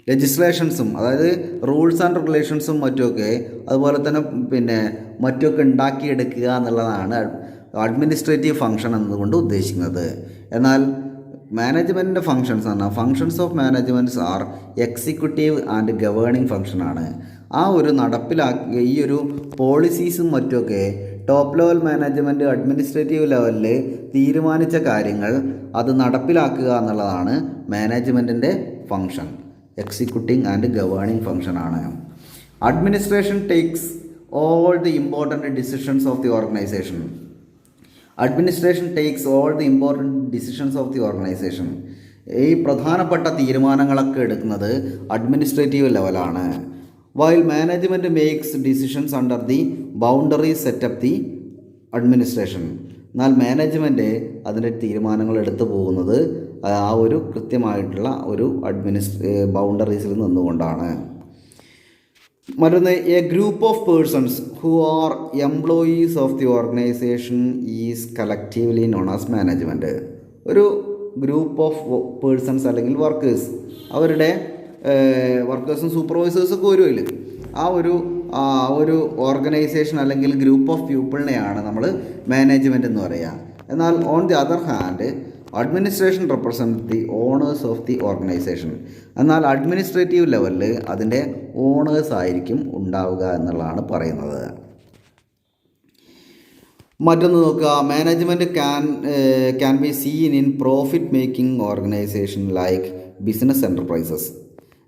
ലെജിസ്ലേഷൻസും അതായത് റൂൾസ് ആൻഡ് റെഗുലേഷൻസും മറ്റുമൊക്കെ, അതുപോലെ തന്നെ മറ്റുമൊക്കെ ഉണ്ടാക്കിയെടുക്കുക എന്നുള്ളതാണ് അഡ്മിനിസ്ട്രേറ്റീവ് ഫങ്ഷൻ എന്നതുകൊണ്ട് ഉദ്ദേശിക്കുന്നത്. എന്നാൽ മാനേജ്മെൻറ്റിൻ്റെ ഫങ്ഷൻസ് ആണ്, functions of managements are executive and governing ഫങ്ഷനാണ്. ആ ഒരു നടപ്പിലാക്കിയ ഈ ഒരു പോളിസീസും മറ്റുമൊക്കെ ടോപ്പ് ലെവൽ മാനേജ്മെൻറ്റ് അഡ്മിനിസ്ട്രേറ്റീവ് ലെവലിൽ തീരുമാനിച്ച കാര്യങ്ങൾ അത് നടപ്പിലാക്കുക എന്നുള്ളതാണ് മാനേജ്മെൻറ്റിൻ്റെ ഫങ്ഷൻ. എക്സിക്യൂട്ടിംഗ് ആൻഡ് ഗവേണിംഗ് ഫങ്ഷനാണ്. Administration takes all the important decisions of the organization. Administration takes all the important decisions of the organization. ഈ പ്രധാനപ്പെട്ട തീരുമാനങ്ങളൊക്കെ എടുക്കുന്നത് അഡ്മിനിസ്ട്രേറ്റീവ് ലെവലാണ്. While management makes decisions under the boundary setup the administration. എന്നാൽ management അതിൻ്റെ തീരുമാനങ്ങൾ എടുത്തു പോകുന്നത് ആ ഒരു കൃത്യമായിട്ടുള്ള ഒരു ബൗണ്ടറീസിൽ നിന്നുകൊണ്ടാണ്. മറ്റൊന്ന്, a group of persons who are employees of the organisation is collectively known as management. ഒരു ഗ്രൂപ്പ് ഓഫ് പേഴ്സൺസ് അല്ലെങ്കിൽ വർക്കേഴ്സ്, അവരുടെ വർക്കേഴ്സും സൂപ്പർവൈസേഴ്സൊക്കെ വരുമല്ലോ, ആ ഒരു ഓർഗനൈസേഷൻ അല്ലെങ്കിൽ ഗ്രൂപ്പ് ഓഫ് പീപ്പിളിനെയാണ് നമ്മൾ മാനേജ്മെൻറ്റ് എന്ന് പറയുക. എന്നാൽ on the other hand administration represent the owners of the organization. എന്നാൽ അഡ്മിനിസ്ട്രേറ്റീവ് ലെവലിൽ അതിൻ്റെ ഓണേഴ്സ് ആയിരിക്കും ഉണ്ടാവുക എന്നുള്ളതാണ് പറയുന്നത്. മറ്റൊന്ന് നോക്കുക, management can be seen in profit making organization like business enterprises.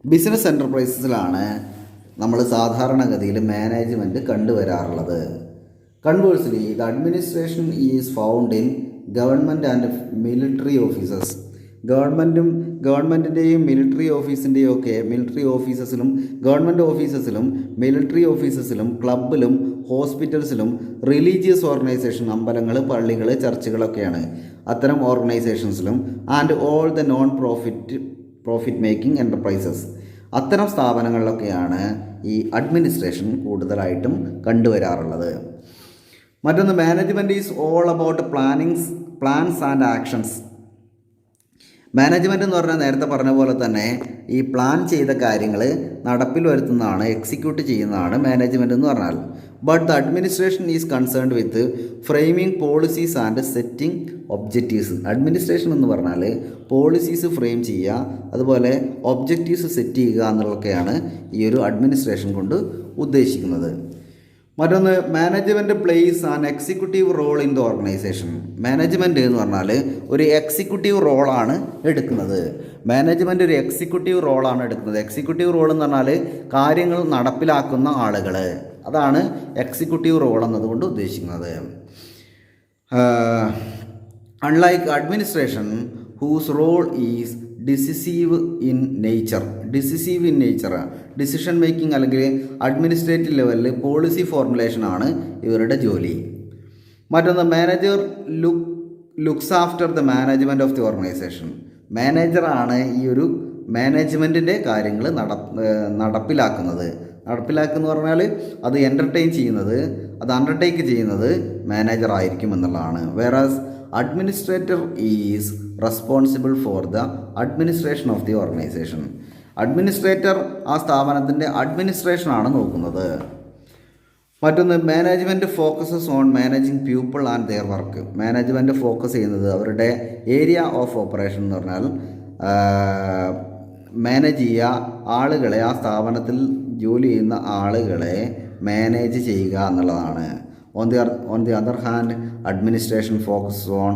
Business എൻ്റർപ്രൈസസിലാണ് നമ്മൾ സാധാരണഗതിയിൽ മാനേജ്മെൻറ്റ് കണ്ടുവരാറുള്ളത്. Conversely the administration is found in government and military offices. ഗവൺമെൻറ്റിൻ്റെയും മിലിറ്ററി ഓഫീസിൻ്റെയും ഒക്കെ മിലിറ്ററി ഓഫീസസിലും ഗവൺമെൻറ് ഓഫീസസിലും മിലിറ്ററി ഓഫീസസിലും ക്ലബിലും ഹോസ്പിറ്റൽസിലും റിലീജിയസ് ഓർഗനൈസേഷൻ, അമ്പലങ്ങൾ, പള്ളികൾ, ചർച്ചുകളൊക്കെയാണ് അത്തരം ഓർഗനൈസേഷൻസിലും. And all the non profit making enterprises, അത്തരം സ്ഥാപനങ്ങളിലൊക്കെയാണ് ഈ അഡ്മിനിസ്ട്രേഷൻ കൂടുതലായിട്ടും കണ്ടുവരാറുള്ളത്. മറ്റൊന്ന്, management is all about plans and actions. Management എന്ന് പറഞ്ഞാൽ നേരത്തെ പറഞ്ഞ പോലെ തന്നെ ഈ പ്ലാൻ ചെയ്ത കാര്യങ്ങൾ നടപ്പിൽ വരുത്തുന്നതാണ്, എക്സിക്യൂട്ട് ചെയ്യുന്നതാണ് മാനേജ്മെൻറ്റ് എന്ന് പറഞ്ഞാൽ. But the administration is concerned with framing policies and setting objectives. Administration എന്ന് പറഞ്ഞാൽ പോളിസീസ് ഫ്രെയിം ചെയ്യുക, അതുപോലെ ഒബ്ജക്റ്റീവ്സ് സെറ്റ് ചെയ്യുക എന്നുള്ളതൊക്കെയാണ് ഈ ഒരു അഡ്മിനിസ്ട്രേഷൻ കൊണ്ട് ഉദ്ദേശിക്കുന്നത്. മറ്റൊന്ന്, management plays an executive role in the organisation. Management എന്ന് പറഞ്ഞാൽ ഒരു എക്സിക്യൂട്ടീവ് റോളാണ് എടുക്കുന്നത്. മാനേജ്മെൻറ്റ് ഒരു എക്സിക്യൂട്ടീവ് റോളാണ് എടുക്കുന്നത്. എക്സിക്യൂട്ടീവ് റോൾ എന്ന് പറഞ്ഞാൽ കാര്യങ്ങൾ നടപ്പിലാക്കുന്ന ആളുകൾ, അതാണ് എക്സിക്യൂട്ടീവ് റോൾ എന്നതുകൊണ്ട് ഉദ്ദേശിക്കുന്നത്. Unlike administration whose role is decisive in nature. Decision making അല്ലെങ്കിൽ അഡ്മിനിസ്ട്രേറ്റീവ് ലെവലിൽ പോളിസി ഫോർമുലേഷനാണ് ഇവരുടെ ജോലി. മറ്റൊന്ന്, manager looks after the management of the organization. മാനേജറാണ് ഈ ഒരു മാനേജ്മെൻറ്റിൻ്റെ കാര്യങ്ങൾ നടപ്പിലാക്കുന്നത് പറഞ്ഞാൽ അത് അണ്ടർടേക്ക് ചെയ്യുന്നത് മാനേജർ ആയിരിക്കും എന്നുള്ളതാണ്. വേറാസ് administrator is responsible for the administration of the organisation. Administrator ആ സ്ഥാപനത്തിൻ്റെ അഡ്മിനിസ്ട്രേഷനാണ് നോക്കുന്നത്. മറ്റൊന്ന്, management focuses on managing people and their work. Management focus ചെയ്യുന്നത് അവരുടെ ഏരിയ ഓഫ് ഓപ്പറേഷൻ എന്ന് പറഞ്ഞാൽ മാനേജ് ചെയ്യുക ആളുകളെ, ആ സ്ഥാപനത്തിൽ ജോലി ചെയ്യുന്ന ആളുകളെ മാനേജ് ചെയ്യുക എന്നുള്ളതാണ്. On the other hand administration focus on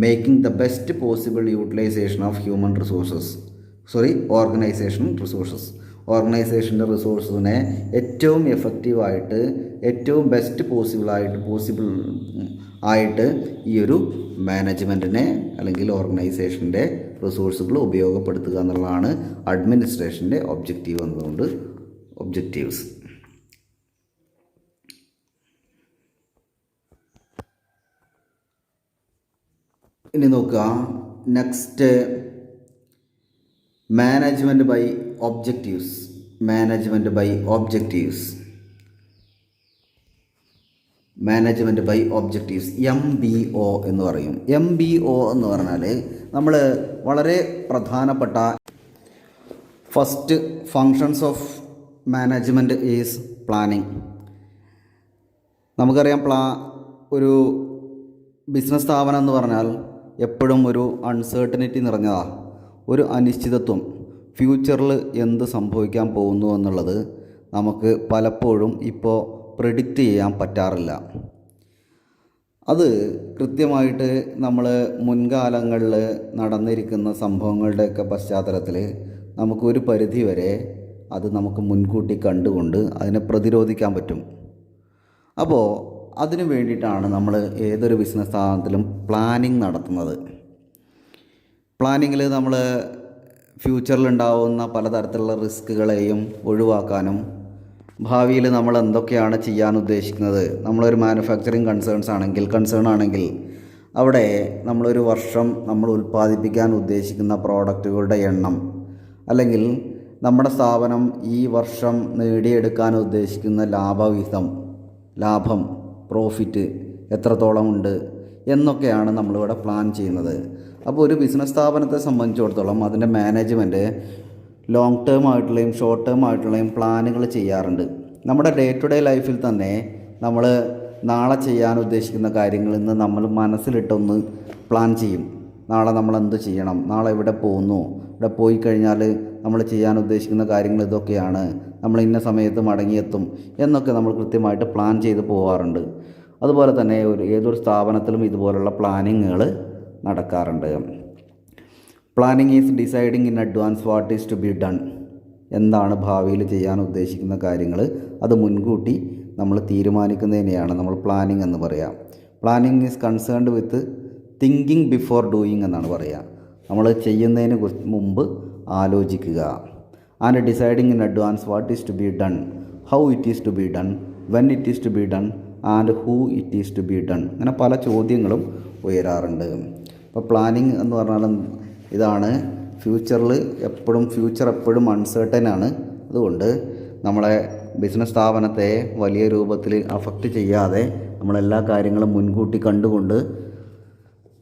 making the best possible utilization of ഓർഗനൈസേഷൻ്റെ റിസോഴ്സിനെ ഏറ്റവും എഫക്റ്റീവായിട്ട്, ഏറ്റവും ബെസ്റ്റ് പോസിബിൾ ആയിട്ട് ഈ ഒരു മാനേജ്മെൻറ്റിനെ അല്ലെങ്കിൽ ഓർഗനൈസേഷൻ്റെ റിസോഴ്സുകൾ ഉപയോഗപ്പെടുത്തുക എന്നുള്ളതാണ് അഡ്മിനിസ്ട്രേഷൻ്റെ ഒബ്ജക്റ്റീവ് എന്നതുകൊണ്ട് ഒബ്ജക്റ്റീവ്സ്. ഇനി നോക്കുക, next management by objectives. Management by objectives. Management by objectives, MBO എന്ന് പറയും. MBO എന്ന് പറഞ്ഞാൽ നമ്മൾ വളരെ പ്രധാനപ്പെട്ട first functions of management is planning. നമുക്കറിയാം ഒരു ബിസിനസ് സ്ഥാപനം എന്ന് പറഞ്ഞാൽ എപ്പോഴും ഒരു അൺസേർട്ടനിറ്റി നിറഞ്ഞതാണ്. ഒരു അനിശ്ചിതത്വം, ഫ്യൂച്ചറിൽ എന്ത് സംഭവിക്കാൻ പോകുന്നു എന്നുള്ളത് നമുക്ക് പലപ്പോഴും ഇപ്പോൾ പ്രെഡിക്റ്റ് ചെയ്യാൻ പറ്റാറില്ല. അത് കൃത്യമായിട്ട് നമ്മൾ മുൻകാലങ്ങളിൽ നടന്നിരിക്കുന്ന സംഭവങ്ങളുടെയൊക്കെ പശ്ചാത്തലത്തിൽ നമുക്കൊരു പരിധി വരെ അത് നമുക്ക് മുൻകൂട്ടി കണ്ടുകൊണ്ട് അതിനെ പ്രതിരോധിക്കാൻ പറ്റും. അപ്പോൾ അതിനു വേണ്ടിയിട്ടാണ് നമ്മൾ ഏതൊരു ബിസിനസ് സ്ഥാപനത്തിലും പ്ലാനിങ് നടത്തുന്നത്. പ്ലാനിങ്ങിൽ നമ്മൾ ഫ്യൂച്ചറിലുണ്ടാവുന്ന പലതരത്തിലുള്ള റിസ്ക്കുകളെയും ഒഴിവാക്കാനും ഭാവിയിൽ നമ്മൾ എന്തൊക്കെയാണ് ചെയ്യാൻ ഉദ്ദേശിക്കുന്നത്, നമ്മളൊരു മാനുഫാക്ചറിങ് കൺസേൺ ആണെങ്കിൽ അവിടെ നമ്മളൊരു വർഷം നമ്മൾ ഉൽപ്പാദിപ്പിക്കാൻ ഉദ്ദേശിക്കുന്ന പ്രോഡക്റ്റുകളുടെ എണ്ണം, അല്ലെങ്കിൽ നമ്മുടെ സ്ഥാപനം ഈ വർഷം നേടിയെടുക്കാൻ ഉദ്ദേശിക്കുന്ന ലാഭം പ്രോഫിറ്റ് എത്രത്തോളം ഉണ്ട് എന്നൊക്കെയാണ് നമ്മളിവിടെ പ്ലാൻ ചെയ്യുന്നത്. അപ്പോൾ ഒരു ബിസിനസ് സ്ഥാപനത്തെ സംബന്ധിച്ചിടത്തോളം അതിൻ്റെ മാനേജ്മെൻറ്റ് ലോങ് ടേം ആയിട്ടുള്ളയും ഷോർട്ട് ടേം ആയിട്ടുള്ളയും പ്ലാനുകൾ ചെയ്യാറുണ്ട്. നമ്മുടെ ഡേ ടു ഡേ ലൈഫിൽ തന്നെ നമ്മൾ നാളെ ചെയ്യാൻ ഉദ്ദേശിക്കുന്ന കാര്യങ്ങളിൽ നിന്ന് നമ്മൾ മനസ്സിലിട്ടൊന്ന് പ്ലാൻ ചെയ്യും. നാളെ നമ്മൾ എന്ത് ചെയ്യണം, നാളെ ഇവിടെ പോകുന്നു, ഇവിടെ പോയി കഴിഞ്ഞാൽ നമ്മൾ ചെയ്യാൻ ഉദ്ദേശിക്കുന്ന കാര്യങ്ങൾ ഇതൊക്കെയാണ്, നമ്മൾ ഇന്ന സമയത്ത് മടങ്ങിയെത്തും എന്നൊക്കെ നമ്മൾ കൃത്യമായിട്ട് പ്ലാൻ ചെയ്ത് പോകാറുണ്ട്. അതുപോലെ തന്നെ ഏതൊരു സ്ഥാപനത്തിലും ഇതുപോലുള്ള പ്ലാനിങ്ങുകൾ നടക്കാറുണ്ട്. Planning is deciding in advance what is to be done. എന്താണ് ഭാവിയിൽ ചെയ്യാൻ ഉദ്ദേശിക്കുന്ന കാര്യങ്ങൾ അത് മുൻകൂട്ടി നമ്മൾ തീരുമാനിക്കുന്നതിനെയാണ് നമ്മൾ പ്ലാനിങ് എന്ന് പറയുക. Planning is concerned with thinking before doing എന്നാണ് പറയുക. നമ്മൾ ചെയ്യുന്നതിന് മുമ്പ് ആലോചിക്കുക. And deciding in advance what is to be done, how it is to be done, when it is to be done and who it is to be done. അങ്ങനെ പല ചോദ്യങ്ങളും ഉയരാറുണ്ട്. അപ്പോൾ പ്ലാനിങ് എന്ന് പറഞ്ഞാൽ ഇതാണ്. ഫ്യൂച്ചർ എപ്പോഴും അൺസേർട്ടൻ ആണ്. അതുകൊണ്ട് നമ്മളെ ബിസിനസ് സ്ഥാപനത്തെ വലിയ രൂപത്തിൽ അഫക്റ്റ് ചെയ്യാതെ നമ്മളെല്ലാ കാര്യങ്ങളും മുൻകൂട്ടി കണ്ടുകൊണ്ട്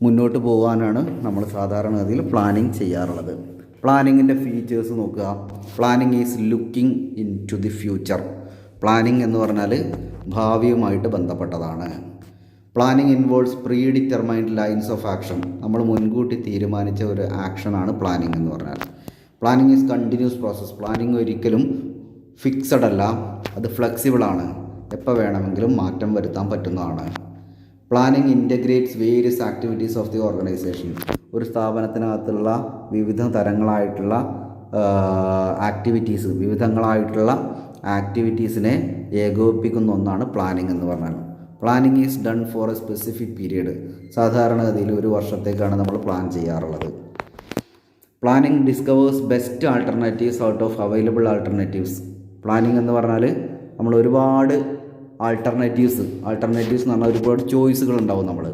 മുന്നോട്ട് പോകാനാണ് നമ്മൾ സാധാരണഗതിയിൽ പ്ലാനിങ് ചെയ്യാറുള്ളത്. പ്ലാനിങ്ങിൻ്റെ ഫീച്ചേഴ്സ് നോക്കുക. Planning is looking into the future. Planning എന്ന് പറഞ്ഞാൽ ഭാവിയുമായിട്ട് ബന്ധപ്പെട്ടതാണ്. Planning involves predetermined lines of action. നമ്മൾ മുൻകൂട്ടി തീരുമാനിച്ച ഒരു ആക്ഷനാണ് പ്ലാനിങ് എന്ന് പറഞ്ഞാൽ. Planning is continuous process. Planning ഒരിക്കലും ഫിക്സഡ് അല്ല, അത് ഫ്ലെക്സിബിളാണ്, എപ്പോൾ വേണമെങ്കിലും മാറ്റം വരുത്താൻ പറ്റുന്നതാണ്. Planning integrates various activities of the organisation. ഒരു സ്ഥാപനത്തിനകത്തുള്ള വിവിധ തരങ്ങളായിട്ടുള്ള ആക്ടിവിറ്റീസിനെ ഏകോപിപ്പിക്കുന്ന ഒന്നാണ് പ്ലാനിങ് എന്ന് പറഞ്ഞാൽ. Planning is done for A specific period. സാധാരണഗതിയിൽ ഒരു വർഷത്തേക്കാണ് നമ്മൾ പ്ലാൻ ചെയ്യാറുള്ളത്. Planning discovers best alternatives out of available alternatives. Planning എന്ന് പറഞ്ഞാൽ നമ്മൾ ഒരുപാട് ആൾട്ടർനേറ്റീവ്സ് എന്ന് പറഞ്ഞാൽ ഒരുപാട് ചോയ്സുകൾ ഉണ്ടാവും. നമ്മൾ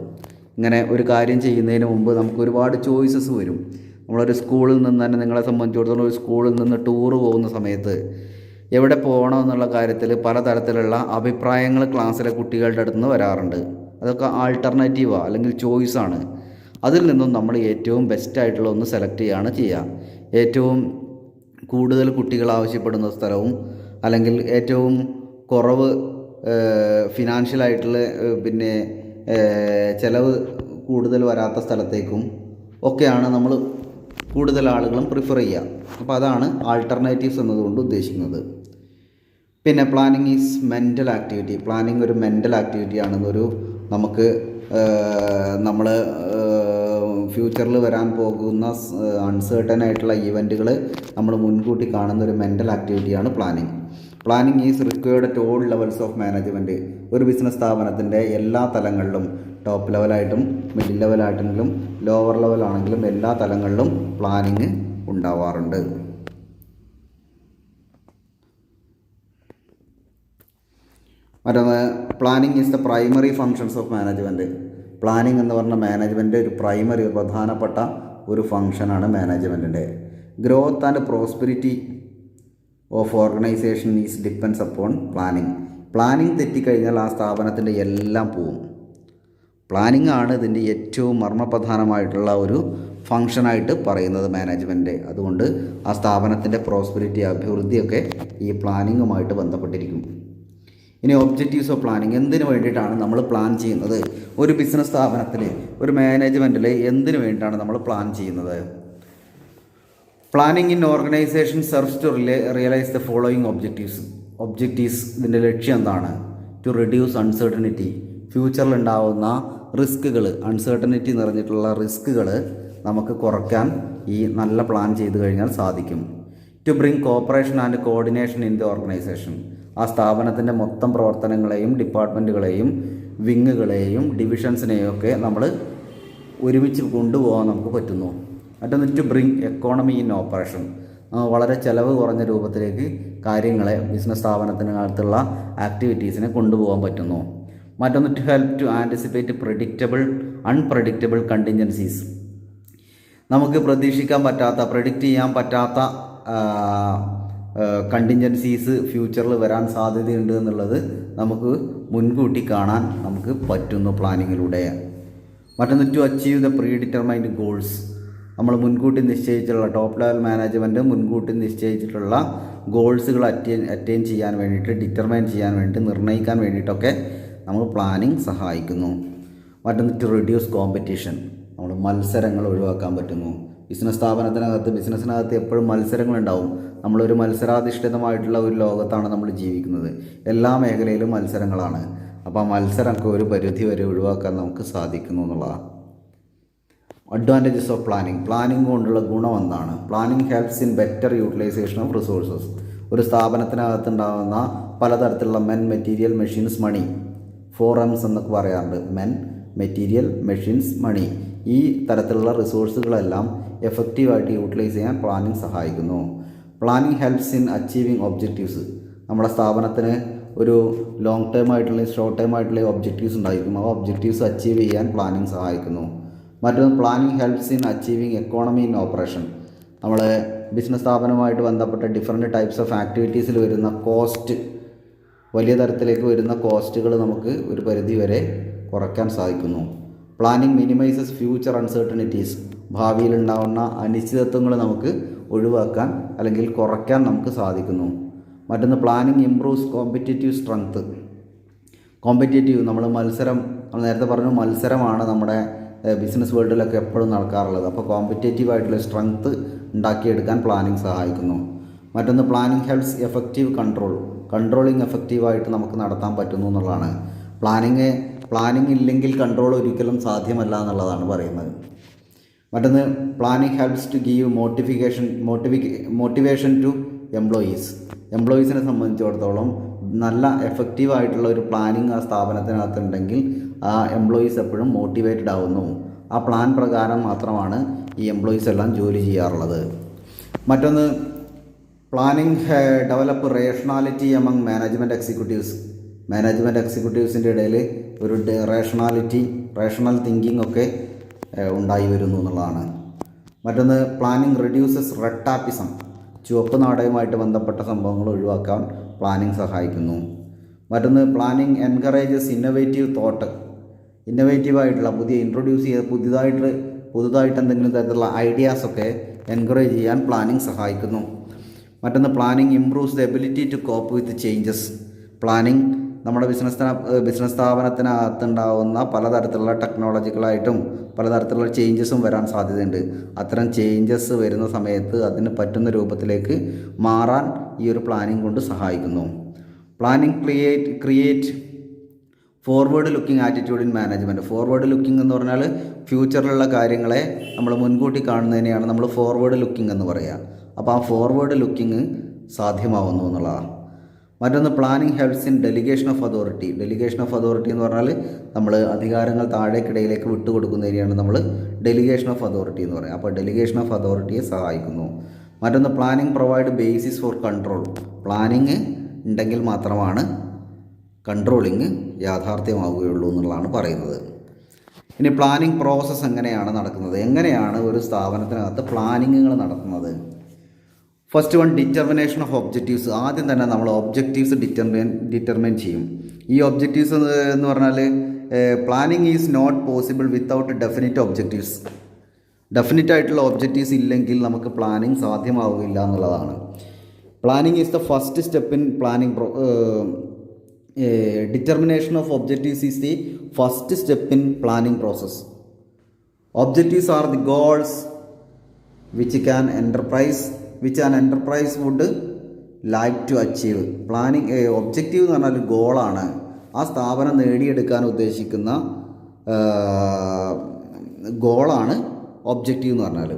ഇങ്ങനെ ഒരു കാര്യം ചെയ്യുന്നതിന് മുമ്പ് നമുക്ക് ഒരുപാട് ചോയ്സസ് വരും. നമ്മളൊരു സ്കൂളിൽ നിന്ന് തന്നെ, നിങ്ങളെ സംബന്ധിച്ചിടത്തോളം ഒരു സ്കൂളിൽ നിന്ന് ടൂറ് പോകുന്ന സമയത്ത് എവിടെ പോകണം എന്നുള്ള കാര്യത്തിൽ പലതരത്തിലുള്ള അഭിപ്രായങ്ങൾ ക്ലാസ്സിലെ കുട്ടികളുടെ അടുത്ത് നിന്ന് വരാറുണ്ട്. അതൊക്കെ ആൾട്ടർനേറ്റീവാണ്, അല്ലെങ്കിൽ ചോയ്സാണ്. അതിൽ നിന്നും നമ്മൾ ഏറ്റവും ബെസ്റ്റായിട്ടുള്ള ഒന്ന് സെലക്ട് ചെയ്യുകയാണ് ചെയ്യുക. ഏറ്റവും കൂടുതൽ കുട്ടികൾ ആവശ്യപ്പെടുന്ന സ്ഥലവും, അല്ലെങ്കിൽ ഏറ്റവും കുറവ് ഫിനാൻഷ്യലായിട്ടുള്ള ചിലവ് കൂടുതൽ വരാത്ത സ്ഥലത്തേക്കും ഒക്കെയാണ് നമ്മൾ കൂടുതൽ ആളുകളും പ്രിഫർ ചെയ്യുക. അപ്പോൾ അതാണ് ആൾട്ടർനേറ്റീവ്സ് എന്നതുകൊണ്ട് ഉദ്ദേശിക്കുന്നത്. പിന്നെ planning is mental activity. Planning ഒരു മെൻ്റൽ ആക്ടിവിറ്റി ആണെന്നൊരു നമുക്ക് നമ്മൾ ഫ്യൂച്ചറിൽ വരാൻ പോകുന്ന അൺസേർട്ടൻ ആയിട്ടുള്ള ഈവൻറ്റുകൾ നമ്മൾ മുൻകൂട്ടി കാണുന്ന ഒരു മെൻ്റൽ ആക്ടിവിറ്റിയാണ് planning. Planning is required at all levels of management. ഒരു ബിസിനസ് സ്ഥാപനത്തിൻ്റെ എല്ലാ തലങ്ങളിലും, ടോപ്പ് ലെവലായിട്ടും മിഡിൽ ലെവലായിട്ടെങ്കിലും ലോവർ ലെവലാണെങ്കിലും എല്ലാ തലങ്ങളിലും പ്ലാനിങ് ഉണ്ടാവാറുണ്ട്. മറ്റൊന്ന്, planning is the primary functions of management. Planning എന്ന് പറഞ്ഞ മാനേജ്മെൻറ്റ് ഒരു പ്രധാനപ്പെട്ട ഒരു ഫങ്ഷനാണ് മാനേജ്മെൻറ്റിൻ്റെ. Growth and prosperity of organization is depends upon planning. Planning തെറ്റിക്കഴിഞ്ഞാൽ ആ സ്ഥാപനത്തിൻ്റെ എല്ലാം പോവും. പ്ലാനിങ് ആണ് ഇതിൻ്റെ ഏറ്റവും മർമ്മപ്രധാനമായിട്ടുള്ള ഒരു ഫങ്ഷനായിട്ട് പറയുന്നത് മാനേജ്മെൻറ്റ്. അതുകൊണ്ട് ആ സ്ഥാപനത്തിൻ്റെ പ്രോസ്പെരിറ്റി, അഭിവൃദ്ധിയൊക്കെ ഈ പ്ലാനിങ്ങുമായിട്ട് ബന്ധപ്പെട്ടിരിക്കും. ഇനി ഒബ്ജക്റ്റീവ്സ് ഓഫ് പ്ലാനിങ്. എന്തിനു വേണ്ടിയിട്ടാണ് നമ്മൾ പ്ലാൻ ചെയ്യുന്നത്? ഒരു ബിസിനസ് സ്ഥാപനത്തിൽ, ഒരു മാനേജ്മെൻറ്റിൽ എന്തിനു വേണ്ടിയിട്ടാണ് നമ്മൾ പ്ലാൻ ചെയ്യുന്നത്? Planning in organisation serves to realise the following objectives. ഇതിൻ്റെ ലക്ഷ്യം എന്താണ്? To reduce uncertainty. ഫ്യൂച്ചറിൽ ഉണ്ടാവുന്ന റിസ്കുകൾ, അൺസർട്ടനിറ്റി നിറഞ്ഞിട്ടുള്ള റിസ്കുകൾ നമുക്ക് കുറയ്ക്കാൻ ഈ നല്ല പ്ലാൻ ചെയ്ത് കഴിഞ്ഞാൽ സാധിക്കും. To bring cooperation and coordination in the organisation. ആ സ്ഥാപനത്തിൻ്റെ മൊത്തം പ്രവർത്തനങ്ങളെയും ഡിപ്പാർട്ട്മെൻറ്റുകളെയും വിങ്ങുകളെയും ഡിവിഷൻസിനെയും ഒക്കെ നമ്മൾ ഒരുമിച്ച് കൊണ്ടുപോകാൻ നമുക്ക് പറ്റുന്നു. മറ്റൊന്ന് to bring economy in operation. വളരെ ചിലവ് കുറഞ്ഞ രൂപത്തിലേക്ക് കാര്യങ്ങളെ, ബിസിനസ് സ്ഥാപനത്തിനകത്തുള്ള ആക്ടിവിറ്റീസിനെ കൊണ്ടുപോകാൻ പറ്റുന്നു. മറ്റൊന്ന് to help to anticipate unpredictable contingencies. നമുക്ക് പ്രതീക്ഷിക്കാൻ പറ്റാത്ത, പ്രെഡിക്റ്റ് ചെയ്യാൻ പറ്റാത്ത കണ്ടിൻജൻസീസ് ഫ്യൂച്ചറിൽ വരാൻ സാധ്യതയുണ്ട് എന്നുള്ളത് നമുക്ക് മുൻകൂട്ടി കാണാൻ നമുക്ക് പറ്റുന്നു പ്ലാനിങ്ങിലൂടെ. മറ്റൊന്ന് to achieve the predetermined goals. നമ്മൾ മുൻകൂട്ടി നിശ്ചയിച്ചിട്ടുള്ള, ടോപ്പ് ലെവൽ മാനേജ്മെൻറ്റ് മുൻകൂട്ടി നിശ്ചയിച്ചിട്ടുള്ള ഗോൾസുകൾ അറ്റൈൻ ചെയ്യാൻ വേണ്ടിയിട്ട്, ഡിറ്റർമൈൻ ചെയ്യാൻ വേണ്ടിയിട്ട്, നിർണ്ണയിക്കാൻ വേണ്ടിയിട്ടൊക്കെ നമുക്ക് പ്ലാനിങ് സഹായിക്കുന്നു. മറ്റൊന്ന് ടു റിഡ്യൂസ് കോമ്പറ്റീഷൻ. നമ്മൾ മത്സരങ്ങൾ ഒഴിവാക്കാൻ പറ്റുന്നു. ബിസിനസ്സിനകത്ത് എപ്പോഴും മത്സരങ്ങളുണ്ടാവും. നമ്മളൊരു മത്സരാധിഷ്ഠിതമായിട്ടുള്ള ഒരു ലോകത്താണ് നമ്മൾ ജീവിക്കുന്നത്. എല്ലാ മേഖലയിലും മത്സരങ്ങളാണ്. അപ്പോൾ ആ മത്സരമൊക്കെ ഒരു പരിധി വരെ ഒഴിവാക്കാൻ നമുക്ക് സാധിക്കുന്നു എന്നുള്ളതാണ്. Advantages of planning. പ്ലാനിങ് കൊണ്ടുള്ള ഗുണം എന്താണ്? Planning helps in better utilisation of resources. ഒരു സ്ഥാപനത്തിനകത്തുണ്ടാകുന്ന പലതരത്തിലുള്ള മെൻ, മെറ്റീരിയൽ, മെഷീൻസ്, മണി, 4Ms എന്നൊക്കെ പറയാറുണ്ട്. മെൻ, മെറ്റീരിയൽ, മെഷീൻസ്, മണി. ഈ തരത്തിലുള്ള റിസോഴ്സുകളെല്ലാം എഫക്റ്റീവായിട്ട് യൂട്ടിലൈസ് ചെയ്യാൻ പ്ലാനിങ് സഹായിക്കുന്നു. Planning helps in achieving objectives. നമ്മുടെ സ്ഥാപനത്തിന് ഒരു ലോങ് ടേം ആയിട്ടുള്ള, ഷോർട്ട് ടേം ആയിട്ടുള്ള ഒബ്ജക്റ്റീവ്സ് ഉണ്ടായിരിക്കും. ആ ഒബ്ജക്റ്റീവ്സ് അച്ചീവ് ചെയ്യാൻ പ്ലാനിങ് സഹായിക്കുന്നു. മറ്റൊന്ന് planning helps in achieving economy in operation. നമ്മൾ ബിസിനസ് സ്ഥാപനവുമായിട്ട് ബന്ധപ്പെട്ട ഡിഫറെൻറ്റ് ടൈപ്സ് ഓഫ് ആക്ടിവിറ്റീസിൽ വരുന്ന കോസ്റ്റ്, വലിയ തരത്തിലേക്ക് വരുന്ന കോസ്റ്റുകൾ നമുക്ക് ഒരു പരിധി വരെ കുറയ്ക്കാൻ സാധിക്കുന്നു. Planning minimizes future uncertainties. ഭാവിയിലുണ്ടാകുന്ന അനിശ്ചിതത്വങ്ങൾ നമുക്ക് ഒഴിവാക്കാൻ അല്ലെങ്കിൽ കുറയ്ക്കാൻ നമുക്ക് സാധിക്കുന്നു. മറ്റൊന്ന് പ്ലാനിങ് ഇംപ്രൂവ്സ് കോമ്പറ്റേറ്റീവ് സ്ട്രെങ്ത്. നമ്മൾ നേരത്തെ പറഞ്ഞു, മത്സരമാണ് നമ്മുടെ ബിസിനസ് വേൾഡിലൊക്കെ എപ്പോഴും നടക്കാറുള്ളത്. അപ്പോൾ കോമ്പറ്റേറ്റീവ് ആയിട്ടുള്ള സ്ട്രെങ്ത് ഉണ്ടാക്കിയെടുക്കാൻ പ്ലാനിങ് സഹായിക്കുന്നു. മറ്റൊന്ന് പ്ലാനിങ് ഹെൽപ്സ് എഫക്റ്റീവ് കൺട്രോളിങ് എഫക്റ്റീവായിട്ട് നമുക്ക് നടത്താൻ പറ്റുന്നു എന്നുള്ളതാണ്. പ്ലാനിങ് ഇല്ലെങ്കിൽ കൺട്രോൾ ഒരിക്കലും സാധ്യമല്ല എന്നുള്ളതാണ് പറയുന്നത്. മറ്റൊന്ന് planning helps to give motivation to എംപ്ലോയീസിനെ സംബന്ധിച്ചിടത്തോളം നല്ല എഫക്റ്റീവായിട്ടുള്ള ഒരു പ്ലാനിങ് ആ സ്ഥാപനത്തിനകത്തുണ്ടെങ്കിൽ ആ എംപ്ലോയീസ് എപ്പോഴും മോട്ടിവേറ്റഡ് ആവുന്നു. ആ പ്ലാൻ പ്രകാരം മാത്രമാണ് ഈ എംപ്ലോയീസ് എല്ലാം ജോലി ചെയ്യാറുള്ളത്. മറ്റൊന്ന് planning develop rationality among management എക്സിക്യൂട്ടീവ്സിൻ്റെ ഇടയിൽ ഒരു റേഷണൽ തിങ്കിങ് ഒക്കെ ഉണ്ടായി വരുന്നു എന്നുള്ളതാണ്. മറ്റൊന്ന് പ്ലാനിങ് റിഡ്യൂസസ് റെഡ് ചുവപ്പ് നാടകവുമായിട്ട് ബന്ധപ്പെട്ട സംഭവങ്ങൾ ഒഴിവാക്കാൻ പ്ലാനിങ് സഹായിക്കുന്നു. മറ്റൊന്ന് പ്ലാനിങ് എൻകറേജസ് ഇന്നവേറ്റീവായിട്ടുള്ള പുതുതായിട്ട് എന്തെങ്കിലും തരത്തിലുള്ള ഐഡിയാസൊക്കെ എൻകറേജ് ചെയ്യാൻ പ്ലാനിങ് സഹായിക്കുന്നു. മറ്റൊന്ന് planning improves the ability to cope with changes. Planning നമ്മുടെ ബിസിനസ് സ്ഥാപനത്തിനകത്തുണ്ടാവുന്ന പലതരത്തിലുള്ള ടെക്നോളജികളായിട്ടും പലതരത്തിലുള്ള ചേഞ്ചസും വരാൻ സാധ്യതയുണ്ട്. അത്തരം ചേഞ്ചസ് വരുന്ന സമയത്ത് അതിന് പറ്റുന്ന രൂപത്തിലേക്ക് മാറാൻ ഈ ഒരു പ്ലാനിങ് കൊണ്ട് സഹായിക്കുന്നു. Planning create forward looking attitude in management. Forward looking എന്ന് പറഞ്ഞാൽ ഫ്യൂച്ചറിലുള്ള കാര്യങ്ങളെ നമ്മൾ മുൻകൂട്ടി കാണുന്നതിനെയാണ് നമ്മൾ ഫോർവേഡ് ലുക്കിംഗ് എന്ന് പറയുക. അപ്പോൾ ആ ഫോർവേഡ് ലുക്കിംഗ് സാധ്യമാവുന്നു എന്നുള്ളതാണ്. മറ്റൊന്ന് planning helps in delegation of authority എന്ന് പറഞ്ഞാൽ നമ്മൾ അധികാരങ്ങൾ താഴേക്കിടയിലേക്ക് വിട്ടുകൊടുക്കുന്നതിനെയാണ് നമ്മൾ ഡെലിഗേഷൻ ഓഫ് അതോറിറ്റി എന്ന് പറയുക. അപ്പോൾ ഡെലിഗേഷൻ ഓഫ് അതോറിറ്റിയെ സഹായിക്കുന്നു. മറ്റൊന്ന് planning provide basis for control. Planning ഉണ്ടെങ്കിൽ മാത്രമാണ് കൺട്രോളിങ് യാഥാർത്ഥ്യമാവുകയുള്ളൂ എന്നുള്ളതാണ് പറയുന്നത്. ഇനി പ്ലാനിങ് പ്രോസസ്സ് എങ്ങനെയാണ് നടക്കുന്നത്? എങ്ങനെയാണ് ഒരു സ്ഥാപനത്തിനകത്ത് പ്ലാനിങ്ങുകൾ നടത്തുന്നത്? First one, determination of objectives. ആദ്യം തന്നെ നമ്മൾ ഒബ്ജക്റ്റീവ്സ് ഡിറ്റർമിൻ ചെയ്യും. ഈ ഒബ്ജക്റ്റീവ്സ് എന്ന് പറഞ്ഞാൽ planning is not possible without definite objectives. Definite ആയിട്ടുള്ള ഒബ്ജക്റ്റീവ്സ് ഇല്ലെങ്കിൽ നമുക്ക് പ്ലാനിങ് സാധ്യമാവുകയില്ല എന്നുള്ളതാണ്. Planning is the first step in planning. Determination of objectives is the first step in planning process. Objectives are the goals which an enterprise would like to achieve. Planning objective എന്ന് പറഞ്ഞാൽ ഗോളാണ്. ആ സ്ഥാപനം നേടിയെടുക്കാൻ ഉദ്ദേശിക്കുന്ന ഗോളാണ് objective എന്ന് പറഞ്ഞാൽ.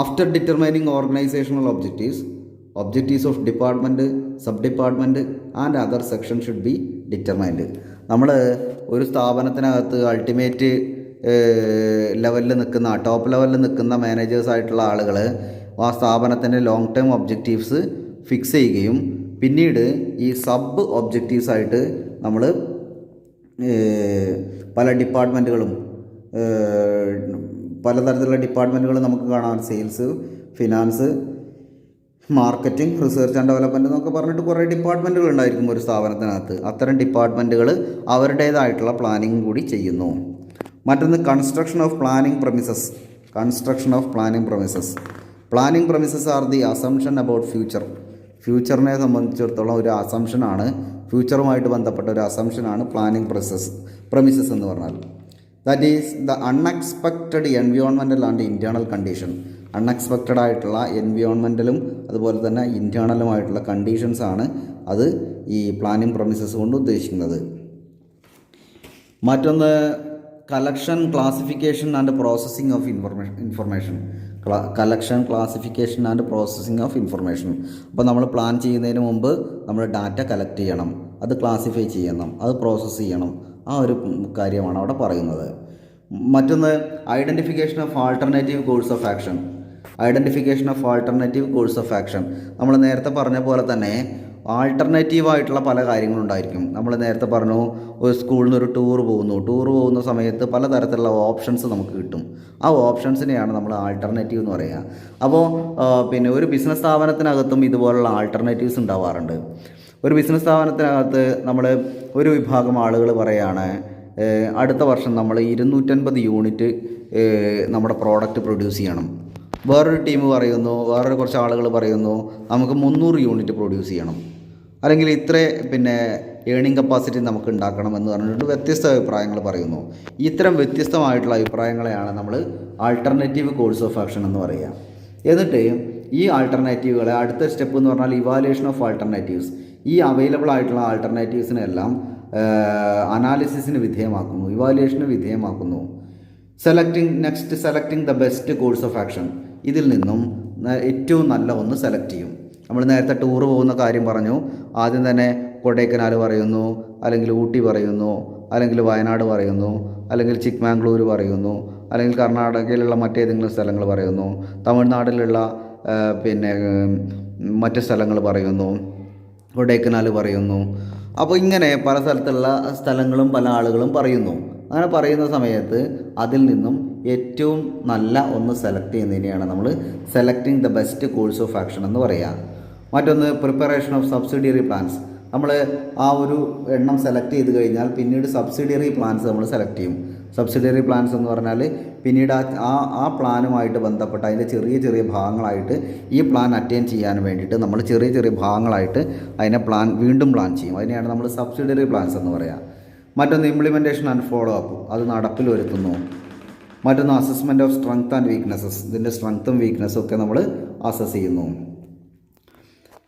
After determining organisational objectives of department, sub department and other section should be determined. നമ്മൾ ഒരു സ്ഥാപനത്തിനകത്ത് അൾട്ടിമേറ്റ് ലെവലിൽ നിൽക്കുന്ന, ടോപ്പ് ലെവലിൽ നിൽക്കുന്ന മാനേജേഴ്സായിട്ടുള്ള ആളുകൾ ആ സ്ഥാപനത്തിൻ്റെ ലോങ് ടേം ഒബ്ജക്റ്റീവ്സ് ഫിക്സ് ചെയ്യുകയും പിന്നീട് ഈ സബ് ഒബ്ജക്റ്റീവ്സായിട്ട് നമ്മൾ പല ഡിപ്പാർട്ട്മെൻറ്റുകളും, പലതരത്തിലുള്ള ഡിപ്പാർട്ട്മെൻറ്റുകൾ നമുക്ക് കാണാം. Sales, finance, marketing, research and development എന്നൊക്കെ പറഞ്ഞിട്ട് കുറേ ഡിപ്പാർട്ട്മെൻറ്റുകൾ ഉണ്ടായിരിക്കും ഒരു സ്ഥാപനത്തിനകത്ത്. അത്തരം ഡിപ്പാർട്ട്മെൻറ്റുകൾ അവരുടേതായിട്ടുള്ള പ്ലാനിങ് കൂടി ചെയ്യുന്നു. മറ്റൊന്ന്, construction of planning premises. Planning premises are the assumption about future. ഫ്യൂച്ചറിനെ സംബന്ധിച്ചിടത്തോളം ഒരു അസംഷനാണ്, ഫ്യൂച്ചറുമായിട്ട് ബന്ധപ്പെട്ട ഒരു അസംഷനാണ് പ്ലാനിങ് പ്രമിസസ് എന്ന് പറഞ്ഞാൽ. That is the unexpected environmental and internal condition. Unexpected ആയിട്ടുള്ള എൻവിയോൺമെൻറ്റലും അതുപോലെ തന്നെ ഇൻറ്റേർണലുമായിട്ടുള്ള കണ്ടീഷൻസാണ് അത് ഈ പ്ലാനിങ് പ്രമിസസ് കൊണ്ട് ഉദ്ദേശിക്കുന്നത്. മറ്റൊന്ന്, collection, classification and processing of information. Collection, classification and processing of information. അപ്പോൾ നമ്മൾ പ്ലാൻ ചെയ്യുന്നതിന് മുമ്പ് നമ്മൾ ഡാറ്റ കളക്ട് ചെയ്യണം, അത് ക്ലാസിഫൈ ചെയ്യണം, അത് പ്രോസസ്സ് ചെയ്യണം. ആ ഒരു കാര്യമാണ് അവിടെ പറയുന്നത്. മറ്റൊന്ന്, identification of alternative course of action. നമ്മൾ നേരത്തെ പറഞ്ഞ പോലെ തന്നെ ആൾട്ടർനേറ്റീവായിട്ടുള്ള പല കാര്യങ്ങളുണ്ടായിരിക്കും. നമ്മൾ നേരത്തെ പറഞ്ഞു, ഒരു സ്കൂളിൽ നിന്ന് ഒരു ടൂർ പോകുന്ന സമയത്ത് പലതരത്തിലുള്ള ഓപ്ഷൻസ് നമുക്ക് കിട്ടും. ആ ഓപ്ഷൻസിനെയാണ് നമ്മൾ ആൾട്ടർനേറ്റീവ് എന്ന് പറയുക. അപ്പോൾ പിന്നെ ഒരു ബിസിനസ് സ്ഥാപനത്തിനകത്തും ഇതുപോലുള്ള ആൾട്ടർനേറ്റീവ്സ് ഉണ്ടാവാറുണ്ട്. ഒരു ബിസിനസ് സ്ഥാപനത്തിനകത്ത് നമ്മൾ ഒരു വിഭാഗം ആളുകൾ പറയുകയാണ്, അടുത്ത വർഷം നമ്മൾ 250 യൂണിറ്റ് നമ്മുടെ പ്രോഡക്റ്റ് പ്രൊഡ്യൂസ് ചെയ്യണം. വേറൊരു ടീം പറയുന്നു, വേറൊരു കുറച്ച് ആളുകൾ പറയുന്നു, നമുക്ക് 300 യൂണിറ്റ് പ്രൊഡ്യൂസ് ചെയ്യണം, അല്ലെങ്കിൽ ഇത്ര ഏണിംഗ് കപ്പാസിറ്റി നമുക്ക് ഉണ്ടാക്കണം എന്ന് പറഞ്ഞിട്ട് വ്യത്യസ്ത അഭിപ്രായങ്ങൾ പറയുന്നു. ഇത്തരം വ്യത്യസ്തമായിട്ടുള്ള അഭിപ്രായങ്ങളെയാണ് നമ്മൾ ആൾട്ടർനേറ്റീവ് കോഴ്സ് ഓഫ് ആക്ഷൻ എന്ന് പറയുക. എന്നിട്ട് ഈ ആൾട്ടർനേറ്റീവുകളെ അടുത്ത സ്റ്റെപ്പ് എന്ന് പറഞ്ഞാൽ ഇവാലുവേഷൻ ഓഫ് ആൾട്ടർനേറ്റീവ്സ്. ഈ അവൈലബിൾ ആയിട്ടുള്ള ആൾട്ടർനേറ്റീവ്സിനെല്ലാം അനാലിസിസിന് വിധേയമാക്കുന്നു, ഇവാലുവേഷന് വിധേയമാക്കുന്നു. Selecting the best course of action. ഇതിൽ നിന്നും ഏറ്റവും നല്ല ഒന്ന് സെലക്ട് ചെയ്യും. നമ്മൾ നേരത്തെ ടൂർ പോകുന്ന കാര്യം പറഞ്ഞു. ആദ്യം തന്നെ കൊടൈക്കനാൽ പറയുന്നു, അല്ലെങ്കിൽ ഊട്ടി പറയുന്നു, അല്ലെങ്കിൽ വയനാട് പറയുന്നു, അല്ലെങ്കിൽ ചിക്ക്മാംഗ്ലൂർ പറയുന്നു, അല്ലെങ്കിൽ കർണാടകയിലുള്ള മറ്റേതെങ്കിലും സ്ഥലങ്ങൾ പറയുന്നു, തമിഴ്നാട്ടിലുള്ള മറ്റ് സ്ഥലങ്ങൾ പറയുന്നു, കൊടൈക്കനാൽ പറയുന്നു. അപ്പോൾ ഇങ്ങനെ പല സ്ഥലത്തുള്ള സ്ഥലങ്ങളും പല ആളുകളും പറയുന്നു. അങ്ങനെ പറയുന്ന സമയത്ത് അതിൽ നിന്നും ഏറ്റവും നല്ല ഒന്ന് സെലക്ട് ചെയ്യുന്നതിനെയാണ് നമ്മൾ selecting the best course of action എന്ന് പറയുക. മറ്റൊന്ന്, പ്രിപ്പറേഷൻ ഓഫ് സബ്സിഡിയറി പ്ലാൻസ്. നമ്മൾ ആ ഒരു എണ്ണം സെലക്ട് ചെയ്ത് കഴിഞ്ഞാൽ പിന്നീട് സബ്സിഡിയറി പ്ലാൻസ് നമ്മൾ സെലക്ട് ചെയ്യും. സബ്സിഡിയറി പ്ലാൻസ് എന്ന് പറഞ്ഞാൽ പിന്നീട് ആ പ്ലാനുമായിട്ട് ബന്ധപ്പെട്ട അതിൻ്റെ ചെറിയ ചെറിയ ഭാഗങ്ങളായിട്ട് ഈ പ്ലാൻ അറ്റൈൻ ചെയ്യാൻ വേണ്ടിയിട്ട് നമ്മൾ ചെറിയ ചെറിയ ഭാഗങ്ങളായിട്ട് അതിനെ വീണ്ടും പ്ലാൻ ചെയ്യും. അതിനെയാണ് നമ്മൾ സബ്സിഡിയറി പ്ലാൻസ് എന്ന് പറയുക. മറ്റൊന്ന്, ഇംപ്ലിമെൻറ്റേഷൻ ആൻഡ് ഫോളോ അപ്പ്. അത് നടപ്പിൽ വരുത്തുന്നു. മറ്റൊന്ന്, assessment of strength and weaknesses. ഇതിൻ്റെ സ്ട്രെങ്ത്തും വീക്ക്നെസ്സും ഒക്കെ നമ്മൾ അസസ് ചെയ്യുന്നു.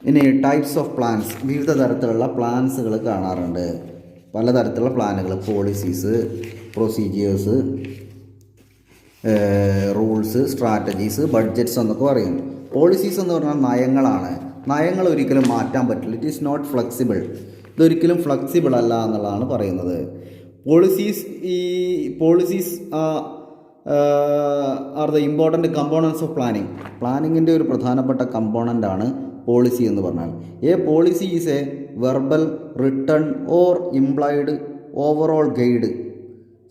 ഇനി ടൈപ്സ് ഓഫ് പ്ലാൻസ്. വിവിധ തരത്തിലുള്ള പ്ലാൻസുകൾ കാണാറുണ്ട്. പലതരത്തിലുള്ള പ്ലാനുകൾ, policies, procedures, rules, strategies, budgets എന്നൊക്കെ പറയും. പോളിസീസ് എന്ന് പറഞ്ഞാൽ നയങ്ങളാണ്. നയങ്ങൾ ഒരിക്കലും മാറ്റാൻ പറ്റില്ല. It is not flexible. ഇതൊരിക്കലും ഫ്ലെക്സിബിൾ അല്ല എന്നുള്ളതാണ് പറയുന്നത്. Policies are the important components of planning. പ്ലാനിങ്ങിൻ്റെ ഒരു പ്രധാനപ്പെട്ട കമ്പോണൻ്റാണ് പോളിസി എന്ന് പറഞ്ഞാൽ. A policy is a verbal, written or implied overall guide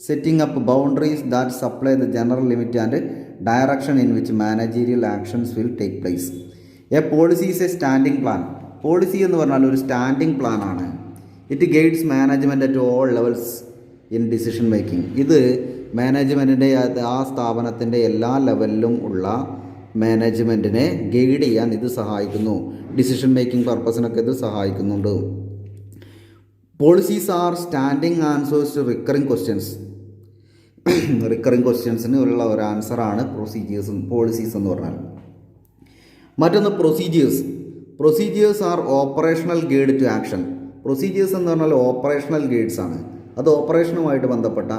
setting up boundaries that supply the general limit and direction in which managerial actions will take place. A policy is a standing plan. Policy എന്ന് പറഞ്ഞാൽ ഒരു standing plan ആണ്. It guides management at all levels in decision making. ഇത് മാനേജ്മെൻറ്റിൻ്റെ ആ സ്ഥാപനത്തിൻ്റെ എല്ലാ ലെവലിലും ഉള്ള മാനേജ്മെൻറ്റിനെ guide ചെയ്യാൻ ഇത് സഹായിക്കുന്നു. ഡിസിഷൻ മേക്കിംഗ് പർപ്പസിനൊക്കെ ഇത് സഹായിക്കുന്നുണ്ട്. Policies are standing answers to recurring questions. Recurring ക്വസ്റ്റ്യൻസിന് ഉള്ള ഒരു ആൻസറാണ് പ്രൊസീജിയേഴ്സ്, പോളിസീസ് എന്ന് പറഞ്ഞാൽ. മറ്റൊന്ന് procedures. Procedures are operational guide to action. Procedures എന്ന് പറഞ്ഞാൽ ഓപ്പറേഷണൽ ഗൈഡ്സ് ആണ്. അത് ഓപ്പറേഷനുമായിട്ട് ബന്ധപ്പെട്ട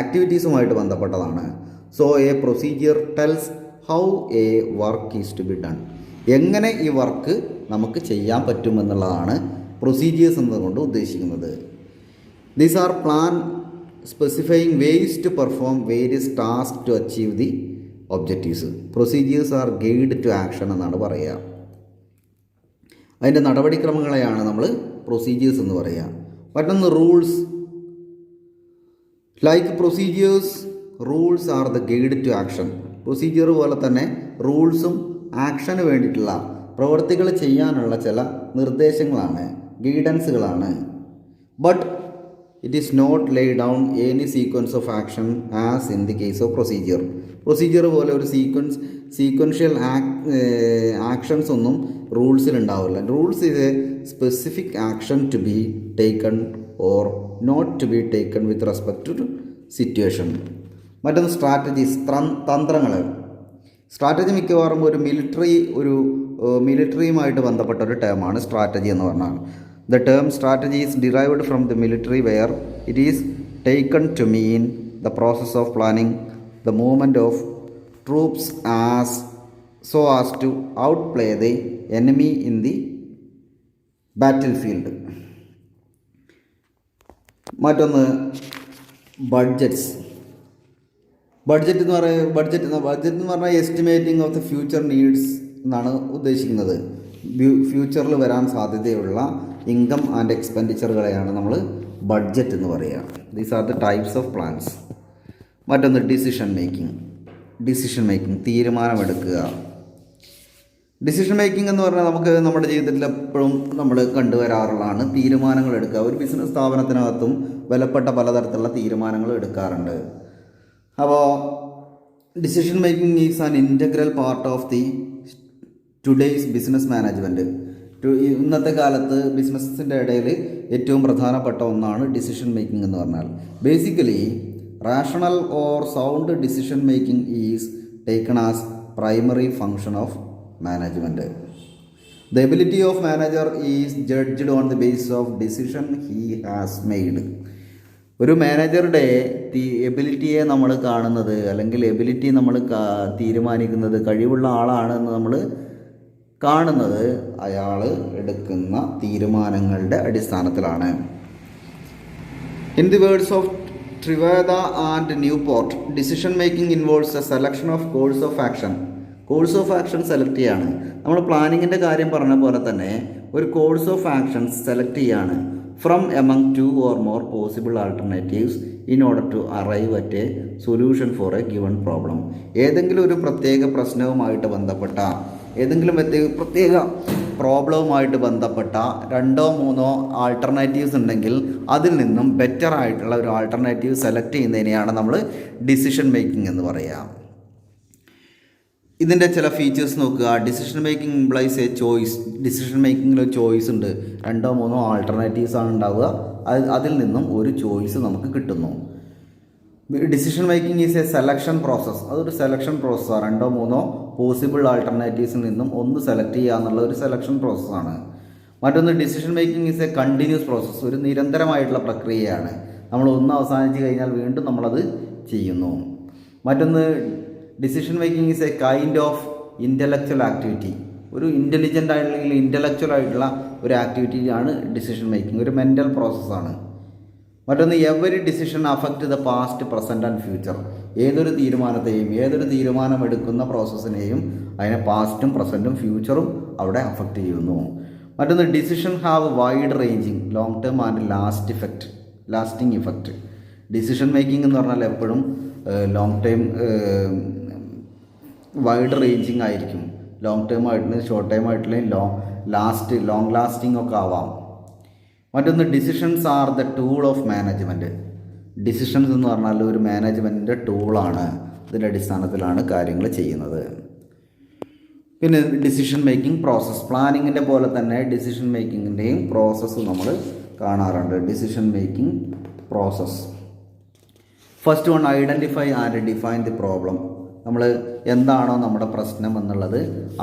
ആക്ടിവിറ്റീസുമായിട്ട് ബന്ധപ്പെട്ടതാണ്. So a procedure tells how a work is to be done. എങ്ങനെ ഈ വർക്ക് നമുക്ക് ചെയ്യാൻ പറ്റുമെന്നുള്ളതാണ് പ്രൊസീജിയേഴ്സ് എന്നതുകൊണ്ട് ഉദ്ദേശിക്കുന്നത്. These are plan specifying ways to perform various task to achieve the objectives. Procedures are guide to action എന്നാണ് പറയുക. അതിൻ്റെ നടപടിക്രമങ്ങളെയാണ് നമ്മൾ പ്രൊസീജിയേഴ്സ് എന്ന് പറയുക. മറ്റൊന്ന് rules. Like procedures, rules are the guide to action. Procedure പോലെ തന്നെ റൂൾസും ആക്ഷന് വേണ്ടിയിട്ടുള്ള പ്രവൃത്തികൾ ചെയ്യാനുള്ള ചില നിർദ്ദേശങ്ങളാണ്, ഗൈഡൻസുകളാണ്. But it is not lay down any sequence of action as in the case of procedure. Procedure പോലെ ഒരു സീക്വൻഷ്യൽ ആക്ഷൻസ് ഒന്നും റൂൾസിൽ ഉണ്ടാവില്ല. Rules is a specific action to be taken or not to be taken with respect to situation. മറ്റൊന്ന് strategies, തന്ത്രങ്ങൾ. Strategy മിക്കവാറും ഒരു മിലിറ്ററിയുമായിട്ട് ബന്ധപ്പെട്ട ഒരു ടേമാണ് സ്ട്രാറ്റജി എന്ന് പറഞ്ഞാൽ. The term strategy is derived from the military where it is taken to mean the process of planning the movement of troops so as to outplay the enemy in the battlefield. മറ്റൊന്ന് budgets. Budget എന്ന് പറഞ്ഞാൽ estimating of the future needs എന്നാണ് ഉദ്ദേശിക്കുന്നത്. ഫ്യൂച്ചറിൽ വരാൻ സാധ്യതയുള്ള income and എക്സ്പെൻഡിച്ചറുകളെയാണ് നമ്മൾ budget എന്ന് പറയുക. These are the types of plans. മറ്റൊന്ന് ഡിസിഷൻ മേക്കിംഗ്, തീരുമാനമെടുക്കുക. ഡിസിഷൻ മേക്കിംഗ് എന്ന് പറഞ്ഞാൽ നമുക്ക് നമ്മുടെ ജീവിതത്തിൽ എപ്പോഴും നമ്മൾ കണ്ടുവരാറുള്ളതാണ്. തീരുമാനങ്ങൾ എടുക്കുക. ഒരു ബിസിനസ് സ്ഥാപനത്തിനകത്തും വിലപ്പെട്ട പലതരത്തിലുള്ള തീരുമാനങ്ങൾ എടുക്കാറുണ്ട്. അപ്പോൾ decision making is an integral part of the today's business management. ഇന്നത്തെ കാലത്ത് ബിസിനസ്സിൻ്റെ ഇടയിൽ ഏറ്റവും പ്രധാനപ്പെട്ട ഒന്നാണ് ഡിസിഷൻ മേക്കിംഗ് എന്ന് പറഞ്ഞാൽ. Basically rational or sound decision making is taken as primary function of management. The ability of manager is judged on the basis of decision he has made. ഒരു മാനേജറുടെ എബിലിറ്റിയെ നമ്മൾ കാണുന്നത്, അല്ലെങ്കിൽ എബിലിറ്റി നമ്മൾ തീരുമാനിക്കുന്നത്, കഴിവുള്ള ആളാണെന്ന് നമ്മൾ കാണുന്നത് അയാൾ എടുക്കുന്ന തീരുമാനങ്ങളുടെ അടിസ്ഥാനത്തിലാണ്. In the words of Trewatha and Newport, decision making involves a selection of course of action. Course of action select ചെയ്യാണ്. നമ്മൾ പ്ലാനിങ്ങിൻ്റെ കാര്യം പറഞ്ഞ പോലെ തന്നെ ഒരു കോഴ്സ് ഓഫ് ആക്ഷൻസ് സെലക്ട് ചെയ്യാണ് from among 2 or more possible alternatives in order to arrive at a solution for a given problem. ഏതെങ്കിലും ഒരു പ്രത്യേക പ്രശ്നവുമായിട്ട് ബന്ധപ്പെട്ട, ഏതെങ്കിലും പ്രത്യേക പ്രോബ്ലവുമായിട്ട് ബന്ധപ്പെട്ട 2 or 3 ആൾട്ടർനേറ്റീവ്സ് ഉണ്ടെങ്കിൽ അതിൽ നിന്നും ബെറ്റർ ആയിട്ടുള്ള ഒരു ആൾട്ടർനേറ്റീവ് സെലക്ട് ചെയ്യുന്നതിനെയാണ് നമ്മൾ ഡിസിഷൻ മേക്കിംഗ് എന്ന് പറയുക. ഇതിൻ്റെ ചില ഫീച്ചേഴ്സ് നോക്കുക. Decision making implies a choice. Decision മേക്കിങ്ങിൽ ഒരു ചോയ്സ് ഉണ്ട്. 2 or 3 ആൾട്ടർനേറ്റീവ്സ് ആണ് ഉണ്ടാവുക. അതിൽ നിന്നും ഒരു ചോയ്സ് നമുക്ക് കിട്ടുന്നു. Decision making is A selection process. അതൊരു സെലക്ഷൻ പ്രോസസ്സാണ്. 2 or 3 പോസിബിൾ ആൾട്ടർനേറ്റീവ്സിൽ നിന്നും ഒന്ന് സെലക്ട് ചെയ്യുക എന്നുള്ള ഒരു സെലക്ഷൻ പ്രോസസ്സാണ്. മറ്റൊന്ന് decision making is A continuous process. ഒരു നിരന്തരമായിട്ടുള്ള പ്രക്രിയയാണ്. നമ്മൾ ഒന്ന് അവസാനിച്ച് കഴിഞ്ഞാൽ വീണ്ടും നമ്മളത് ചെയ്യുന്നു. മറ്റൊന്ന് decision making is A kind of intellectual activity. ഒരു ഇൻ്റലിജൻ്റ് ആയിട്ടുള്ള ഇൻ്റലക്ച്വൽ ആയിട്ടുള്ള ഒരു ആക്ടിവിറ്റിയാണ് ഡിസിഷൻ മേക്കിംഗ്. ഒരു മെൻ്റൽ പ്രോസസ്സാണ്. മറ്റൊന്ന് every decision affect the past, present and future. ഏതൊരു തീരുമാനത്തെയും, ഏതൊരു തീരുമാനമെടുക്കുന്ന പ്രോസസ്സിനെയും അതിനെ പാസ്റ്റും പ്രസൻറ്റും ഫ്യൂച്ചറും അവിടെ അഫക്റ്റ് ചെയ്യുന്നു. മറ്റൊന്ന് decision have wide ranging long term and lasting effect. Decision making എന്ന് പറഞ്ഞാൽ എപ്പോഴും ലോങ് ടൈം വൈഡ് റേഞ്ചിങ് ആയിരിക്കും. ലോങ് ടേം ആയിട്ടുള്ള ഷോർട്ട് ടൈം ആയിട്ടുള്ള ലോങ് ലാസ്റ്റിംഗ് ഒക്കെ ആവാം. മറ്റൊന്ന് decisions are the tool of management. Decisions എന്ന് പറഞ്ഞാൽ ഒരു മാനേജ്മെൻറ്റിൻ്റെ ടൂളാണ്. ഇതിൻ്റെ അടിസ്ഥാനത്തിലാണ് കാര്യങ്ങൾ ചെയ്യുന്നത്. പിന്നെ ഡിസിഷൻ മേക്കിംഗ് പ്രോസസ്സ്, പ്ലാനിങ്ങിൻ്റെ പോലെ തന്നെ ഡിസിഷൻ മേക്കിങ്ങിൻ്റെയും പ്രോസസ്സ് നമ്മൾ കാണാറുണ്ട്. Decision making process. First one, identify and define the problem. നമ്മൾ എന്താണോ നമ്മുടെ പ്രശ്നം എന്നുള്ളത്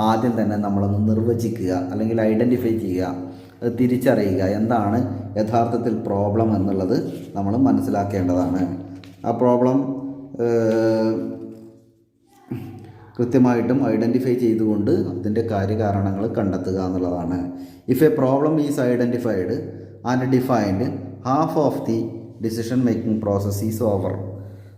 ആദ്യം തന്നെ നമ്മളൊന്ന് നിർവചിക്കുക, അല്ലെങ്കിൽ ഐഡൻറ്റിഫൈ ചെയ്യുക, അത് തിരിച്ചറിയുക. എന്താണ് യഥാർത്ഥത്തിൽ പ്രോബ്ലം എന്നുള്ളത് നമ്മൾ മനസ്സിലാക്കേണ്ടതാണ്. ആ പ്രോബ്ലം കൃത്യമായിട്ടും ഐഡൻറ്റിഫൈ ചെയ്തുകൊണ്ട് അതിൻ്റെ കാര്യകാരണങ്ങൾ കണ്ടെത്തുക എന്നുള്ളതാണ്. If A problem is identified and defined, half of the decision making process is over.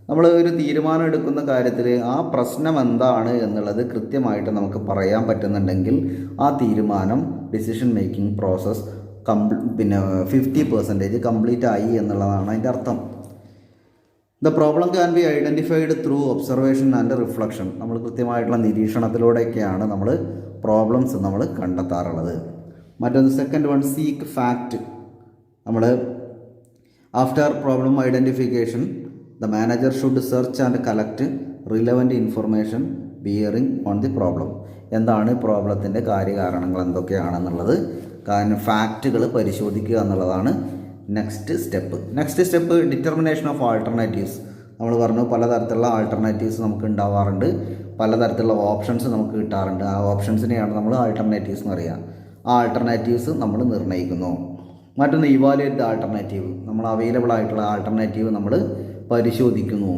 നമ്മൾ ഒരു തീരുമാനം എടുക്കുന്ന കാര്യത്തിൽ ആ പ്രശ്നം എന്താണ് എന്നുള്ളത് കൃത്യമായിട്ട് നമുക്ക് പറയാൻ പറ്റുന്നുണ്ടെങ്കിൽ ആ തീരുമാനം ഡിസിഷൻ മേക്കിംഗ് പ്രോസസ് 50% കംപ്ലീറ്റ് ആയി എന്നുള്ളതാണ് അതിൻ്റെ അർത്ഥം. The problem can be identified through observation and reflection. നമ്മൾ കൃത്യമായിട്ടുള്ള നിരീക്ഷണത്തിലൂടെയൊക്കെയാണ് നമ്മൾ പ്രോബ്ലംസ് നമ്മൾ കണ്ടെത്താറുള്ളത്. മറ്റൊന്ന് സെക്കൻഡ് വൺ, സീക്ക് ഫാക്റ്റ്. നമ്മൾ after problem identification the manager should search and collect relevant information bearing on the problem. എന്താണ് പ്രോബ്ലത്തിൻ്റെ കാര്യകാരണങ്ങൾ എന്തൊക്കെയാണെന്നുള്ളത് ഫാക്റ്റുകൾ പരിശോധിക്കുക എന്നുള്ളതാണ് next step. Determination of alternatives. നമ്മൾ പറഞ്ഞു പലതരത്തിലുള്ള ആൾട്ടർനേറ്റീവ്സ് നമുക്ക് ഉണ്ടാവാറുണ്ട്, പലതരത്തിലുള്ള ഓപ്ഷൻസ് നമുക്ക് കിട്ടാറുണ്ട്. ആ ഓപ്ഷൻസിനെയാണ് നമ്മൾ ആൾട്ടർനേറ്റീവ്സ് എന്ന് പറയുക. ആ ആൾട്ടർനേറ്റീവ്സ് നമ്മൾ നിർണ്ണയിക്കുന്നു. മറ്റൊന്ന്, ഇവാലുവേറ്റ് ദ ആൾട്ടർനേറ്റീവ്. നമ്മൾ അവൈലബിൾ ആയിട്ടുള്ള ആൾട്ടർനേറ്റീവ് നമ്മൾ പരിശോധിക്കുന്നു.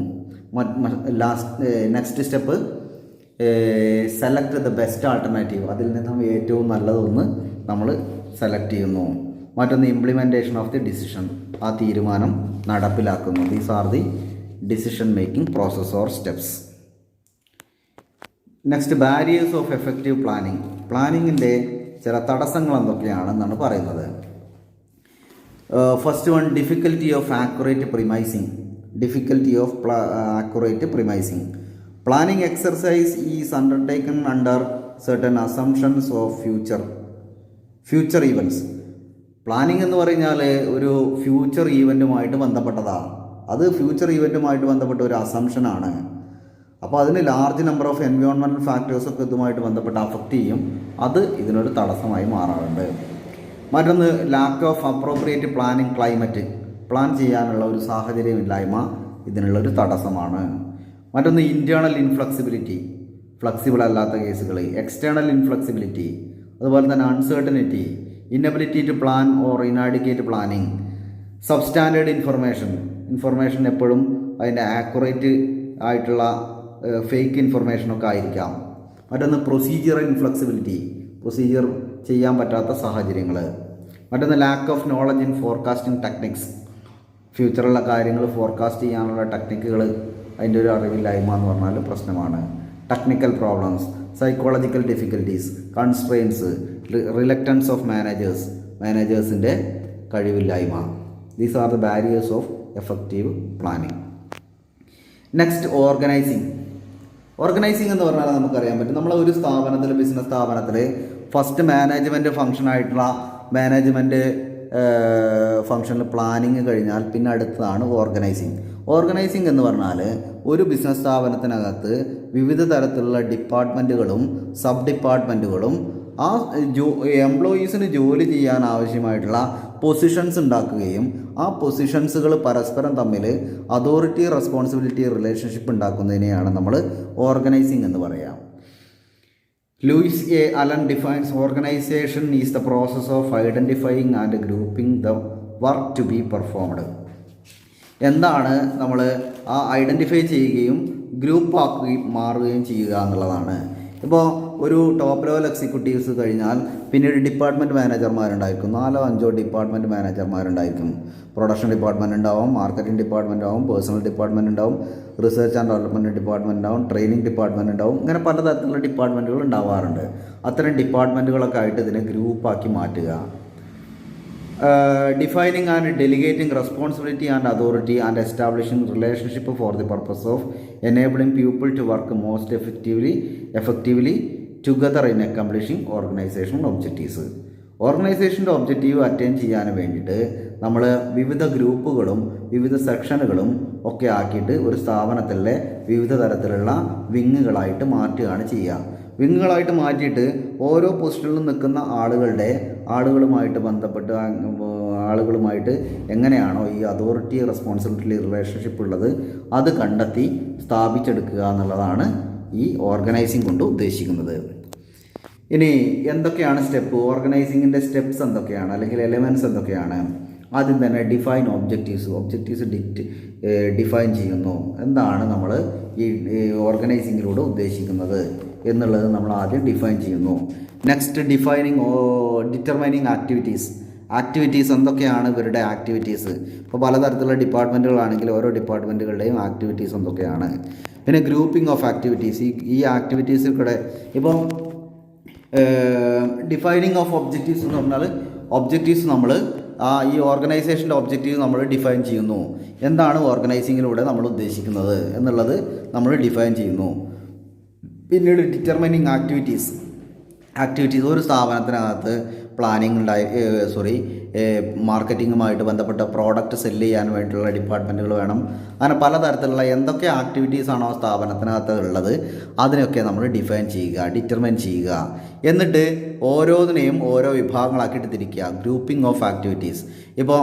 Next step, select the best alternative. അതിൽ നിന്നും ഏറ്റവും നല്ലതൊന്ന് നമ്മൾ സെലക്ട് ചെയ്യുന്നു. മറ്റൊന്ന്, ഇംപ്ലിമെൻറ്റേഷൻ ഓഫ് ദി ഡിസിഷൻ. ആ തീരുമാനം നടപ്പിലാക്കുന്നു. These are the decision making process or steps. Next, barriers of effective planning. പ്ലാനിങ്ങിൻ്റെ ചില തടസ്സങ്ങൾ എന്തൊക്കെയാണെന്നാണ് പറയുന്നത്. First one, difficulty of accurate premising. Planning exercise is undertaken under certain assumptions of future events. Planning എന്ന് പറഞ്ഞാൽ ഒരു ഫ്യൂച്ചർ ഈവൻറ്റുമായിട്ട് ബന്ധപ്പെട്ടതാണ്. അത് ഫ്യൂച്ചർ ഈവൻറ്റുമായിട്ട് ബന്ധപ്പെട്ട ഒരു അസംഷനാണ്. അപ്പോൾ അതിന് ലാർജ് നമ്പർ ഓഫ് എൻവയോൺമെൻറ്റൽ ഫാക്ടേഴ്സൊക്കെ ഇതുമായിട്ട് ബന്ധപ്പെട്ട് അഫക്റ്റ് ചെയ്യും. അത് ഇതിനൊരു തടസ്സമായി മാറാറുണ്ട്. മറ്റൊന്ന്, lack of appropriate planning climate. Plan ചെയ്യാനുള്ള ഒരു സാഹചര്യമില്ലായ്മ ഇതിനുള്ളൊരു തടസ്സമാണ്. മറ്റൊന്ന്, ഇൻറ്റേർണൽ ഇൻഫ്ലെക്സിബിലിറ്റി. ഫ്ലെക്സിബിൾ അല്ലാത്ത കേസുകൾ. External inflexibility. അതുപോലെ തന്നെ uncertainty, inability to plan or inadequate planning. Substandard information എപ്പോഴും അതിൻ്റെ ആക്യുറേറ്റ് ആയിട്ടുള്ള ഫേക്ക് ഇൻഫർമേഷനൊക്കെ ആയിരിക്കാം. മറ്റൊന്ന്, പ്രൊസീജിയർ ഇൻഫ്ലെക്സിബിലിറ്റി. പ്രൊസീജിയർ ചെയ്യാൻ പറ്റാത്ത സാഹചര്യങ്ങൾ. മറ്റൊന്ന്, lack of knowledge in forecasting techniques. ഫ്യൂച്ചറുള്ള കാര്യങ്ങൾ ഫോർകാസ്റ്റ് ചെയ്യാനുള്ള ടെക്നിക്കുകൾ അതിൻ്റെ ഒരു അറിവില്ലായ്മ എന്ന് പറഞ്ഞാൽ പ്രശ്നമാണ്. Technical problems, psychological difficulties, constraints, reluctance of മാനേജേഴ്സിൻ്റെ കഴിവില്ലായ്മ. These are the barriers of effective planning. Next, organizing എന്ന് പറഞ്ഞാൽ നമുക്കറിയാൻ പറ്റും, നമ്മൾ ഒരു സ്ഥാപനത്തിൽ, ബിസിനസ് സ്ഥാപനത്തിൽ ഫസ്റ്റ് മാനേജ്മെൻറ്റ് ഫംഗ്ഷനായിട്ടുള്ള മാനേജ്മെൻറ്റ് ഫംഗ്ഷനിൽ പ്ലാനിങ് കഴിഞ്ഞാൽ പിന്നെ അടുത്തതാണ് ഓർഗനൈസിങ് എന്ന് പറഞ്ഞാൽ ഒരു ബിസിനസ് സ്ഥാപനത്തിനകത്ത് വിവിധ തരത്തിലുള്ള ഡിപ്പാർട്ട്മെൻറ്റുകളും സബ് ഡിപ്പാർട്ട്മെൻറ്റുകളും ആ എംപ്ലോയീസിന് ജോലി ചെയ്യാൻ ആവശ്യമായിട്ടുള്ള പൊസിഷൻസ് ഉണ്ടാക്കുകയും ആ പൊസിഷൻസുകൾ പരസ്പരം തമ്മിൽ അതോറിറ്റി റെസ്പോൺസിബിലിറ്റി റിലേഷൻഷിപ്പ് ഉണ്ടാക്കുന്നതിനെയാണ് നമ്മൾ ഓർഗനൈസിങ് എന്ന് പറയാം. Louis A Allen defines organisation is the process of identifying and grouping the work to be performed. എന്താണ് നമ്മൾ ആ ഐഡൻറ്റിഫൈ ചെയ്യുകയും ഗ്രൂപ്പാക്കുകയും മാറുകയും ചെയ്യുക എന്നുള്ളതാണ്. ഇപ്പോൾ ഒരു ടോപ്പ് ലെവൽ എക്സിക്യൂട്ടീവ്സ് കഴിഞ്ഞാൽ പിന്നീട് ഡിപ്പാർട്ട്മെൻറ്റ് മാനേജർമാരുണ്ടായിരിക്കും, 4-5 ഡിപ്പാർട്ട്മെൻറ്റ് മാനേജർമാരുണ്ടായിരിക്കും. പ്രൊഡക്ഷൻ ഡിപ്പാർട്ട്മെൻറ്റ് ഉണ്ടാവും, മാർക്കറ്റിംഗ് ഡിപ്പാർട്ട്മെൻറ്റ് ഉണ്ടാവും, പേഴ്സണൽ ഡിപ്പാർട്ട്മെൻറ്റ് ഉണ്ടാവും, റിസർച്ച് ആൻഡ് ഡെവലപ്മെൻറ്റ് ഡിപ്പാർട്ട്മെൻറ്റ് ഉണ്ടാവും, ട്രെയിനിങ് ഡിപ്പാർട്ട്മെൻറ്റ് ഉണ്ടാവും. ഇങ്ങനെ പലതരത്തിലുള്ള ഡിപ്പാർട്ട്മെൻറ്റുകൾ ഉണ്ടാവാറുണ്ട്. അത്തരം ഡിപ്പാർട്ട്മെൻറ്റുകളൊക്കെ ആയിട്ട് ഇതിനെ ഗ്രൂപ്പാക്കി മാറ്റുക. Defining and delegating responsibility and authority and establishing relationship for the purpose of enabling people to work most effectively together in accomplishing organizational objectives. ഓർഗനൈസേഷൻ്റെ ഒബ്ജക്റ്റീവ് അറ്റൈൻ ചെയ്യാൻ വേണ്ടിയിട്ട് നമ്മൾ വിവിധ ഗ്രൂപ്പുകളും വിവിധ സെക്ഷനുകളും ഒക്കെ ആക്കിയിട്ട് ഒരു സ്ഥാപനത്തിലെ വിവിധ തരത്തിലുള്ള വിങ്ങുകളായിട്ട് മാറ്റുകയാണ് ചെയ്യുക. വിങ്ങുകളായിട്ട് മാറ്റിയിട്ട് ഓരോ പൊസിഷനിലും നിൽക്കുന്ന ആളുകളുമായിട്ട് ബന്ധപ്പെട്ട് ആളുകളുമായിട്ട് എങ്ങനെയാണോ ഈ അതോറിറ്റി റെസ്പോൺസിബിലിറ്റി റിലേഷൻഷിപ്പ് ഉള്ളത് അത് കണ്ടെത്തി സ്ഥാപിച്ചെടുക്കുക എന്നുള്ളതാണ് ഈ ഓർഗനൈസിങ് കൊണ്ട് ഉദ്ദേശിക്കുന്നത്. ഇനി എന്തൊക്കെയാണ് സ്റ്റെപ്പ്, ഓർഗനൈസിങ്ങിൻ്റെ സ്റ്റെപ്സ് എന്തൊക്കെയാണ്, അല്ലെങ്കിൽ എലമെൻറ്റ്സ് എന്തൊക്കെയാണ്? ആദ്യം തന്നെ ഡിഫൈൻ ഒബ്ജക്റ്റീവ്സ് ഡിഫൈൻ ചെയ്യുന്നു. എന്താണ് നമ്മൾ ഈ ഓർഗനൈസിങ്ങിലൂടെ ഉദ്ദേശിക്കുന്നത് എന്നുള്ളത് നമ്മൾ ആദ്യം ഡിഫൈൻ ചെയ്യുന്നു. നെക്സ്റ്റ് ഡിറ്റർമൈനിങ് ആക്ടിവിറ്റീസ് എന്തൊക്കെയാണ് ഇവരുടെ ആക്ടിവിറ്റീസ്. ഇപ്പോൾ പലതരത്തിലുള്ള ഡിപ്പാർട്ട്മെൻറ്റുകളാണെങ്കിൽ ഓരോ ഡിപ്പാർട്ട്മെൻറ്റുകളുടെയും ആക്ടിവിറ്റീസ് എന്തൊക്കെയാണ്. പിന്നെ ഗ്രൂപ്പിംഗ് ഓഫ് ആക്ടിവിറ്റീസ്, ഈ ആക്ടിവിറ്റീസിൽ കൂടെ ഇപ്പോൾ ഡിഫൈനിങ് ഓഫ് ഒബ്ജക്റ്റീവ്സ് എന്ന് പറഞ്ഞാൽ ഒബ്ജക്റ്റീവ്സ് നമ്മൾ ഈ ഓർഗനൈസേഷൻ്റെ ഒബ്ജക്റ്റീവ് നമ്മൾ ഡിഫൈൻ ചെയ്യുന്നു. എന്താണ് ഓർഗനൈസിങ്ങിലൂടെ നമ്മൾ ഉദ്ദേശിക്കുന്നത് എന്നുള്ളത് നമ്മൾ ഡിഫൈൻ ചെയ്യുന്നു. പിന്നീട് ഡിറ്റർമൈനിങ് ആക്ടിവിറ്റീസ് ഒരു സ്ഥാപനത്തിനകത്ത് മാർക്കറ്റിങ്ങുമായിട്ട് ബന്ധപ്പെട്ട പ്രോഡക്റ്റ് സെല്ല് ചെയ്യാൻ വേണ്ടിയിട്ടുള്ള ഡിപ്പാർട്ട്മെൻറ്റുകൾ വേണം. അങ്ങനെ പലതരത്തിലുള്ള എന്തൊക്കെ ആക്ടിവിറ്റീസാണോ സ്ഥാപനത്തിനകത്ത് ഉള്ളത് അതിനൊക്കെ നമ്മൾ ഡിറ്റർമൈൻ ചെയ്യുക. എന്നിട്ട് ഓരോന്നിനെയും ഓരോ വിഭാഗങ്ങളാക്കിയിട്ട് തിരിക്കുക. Grouping of activities. ഇപ്പോൾ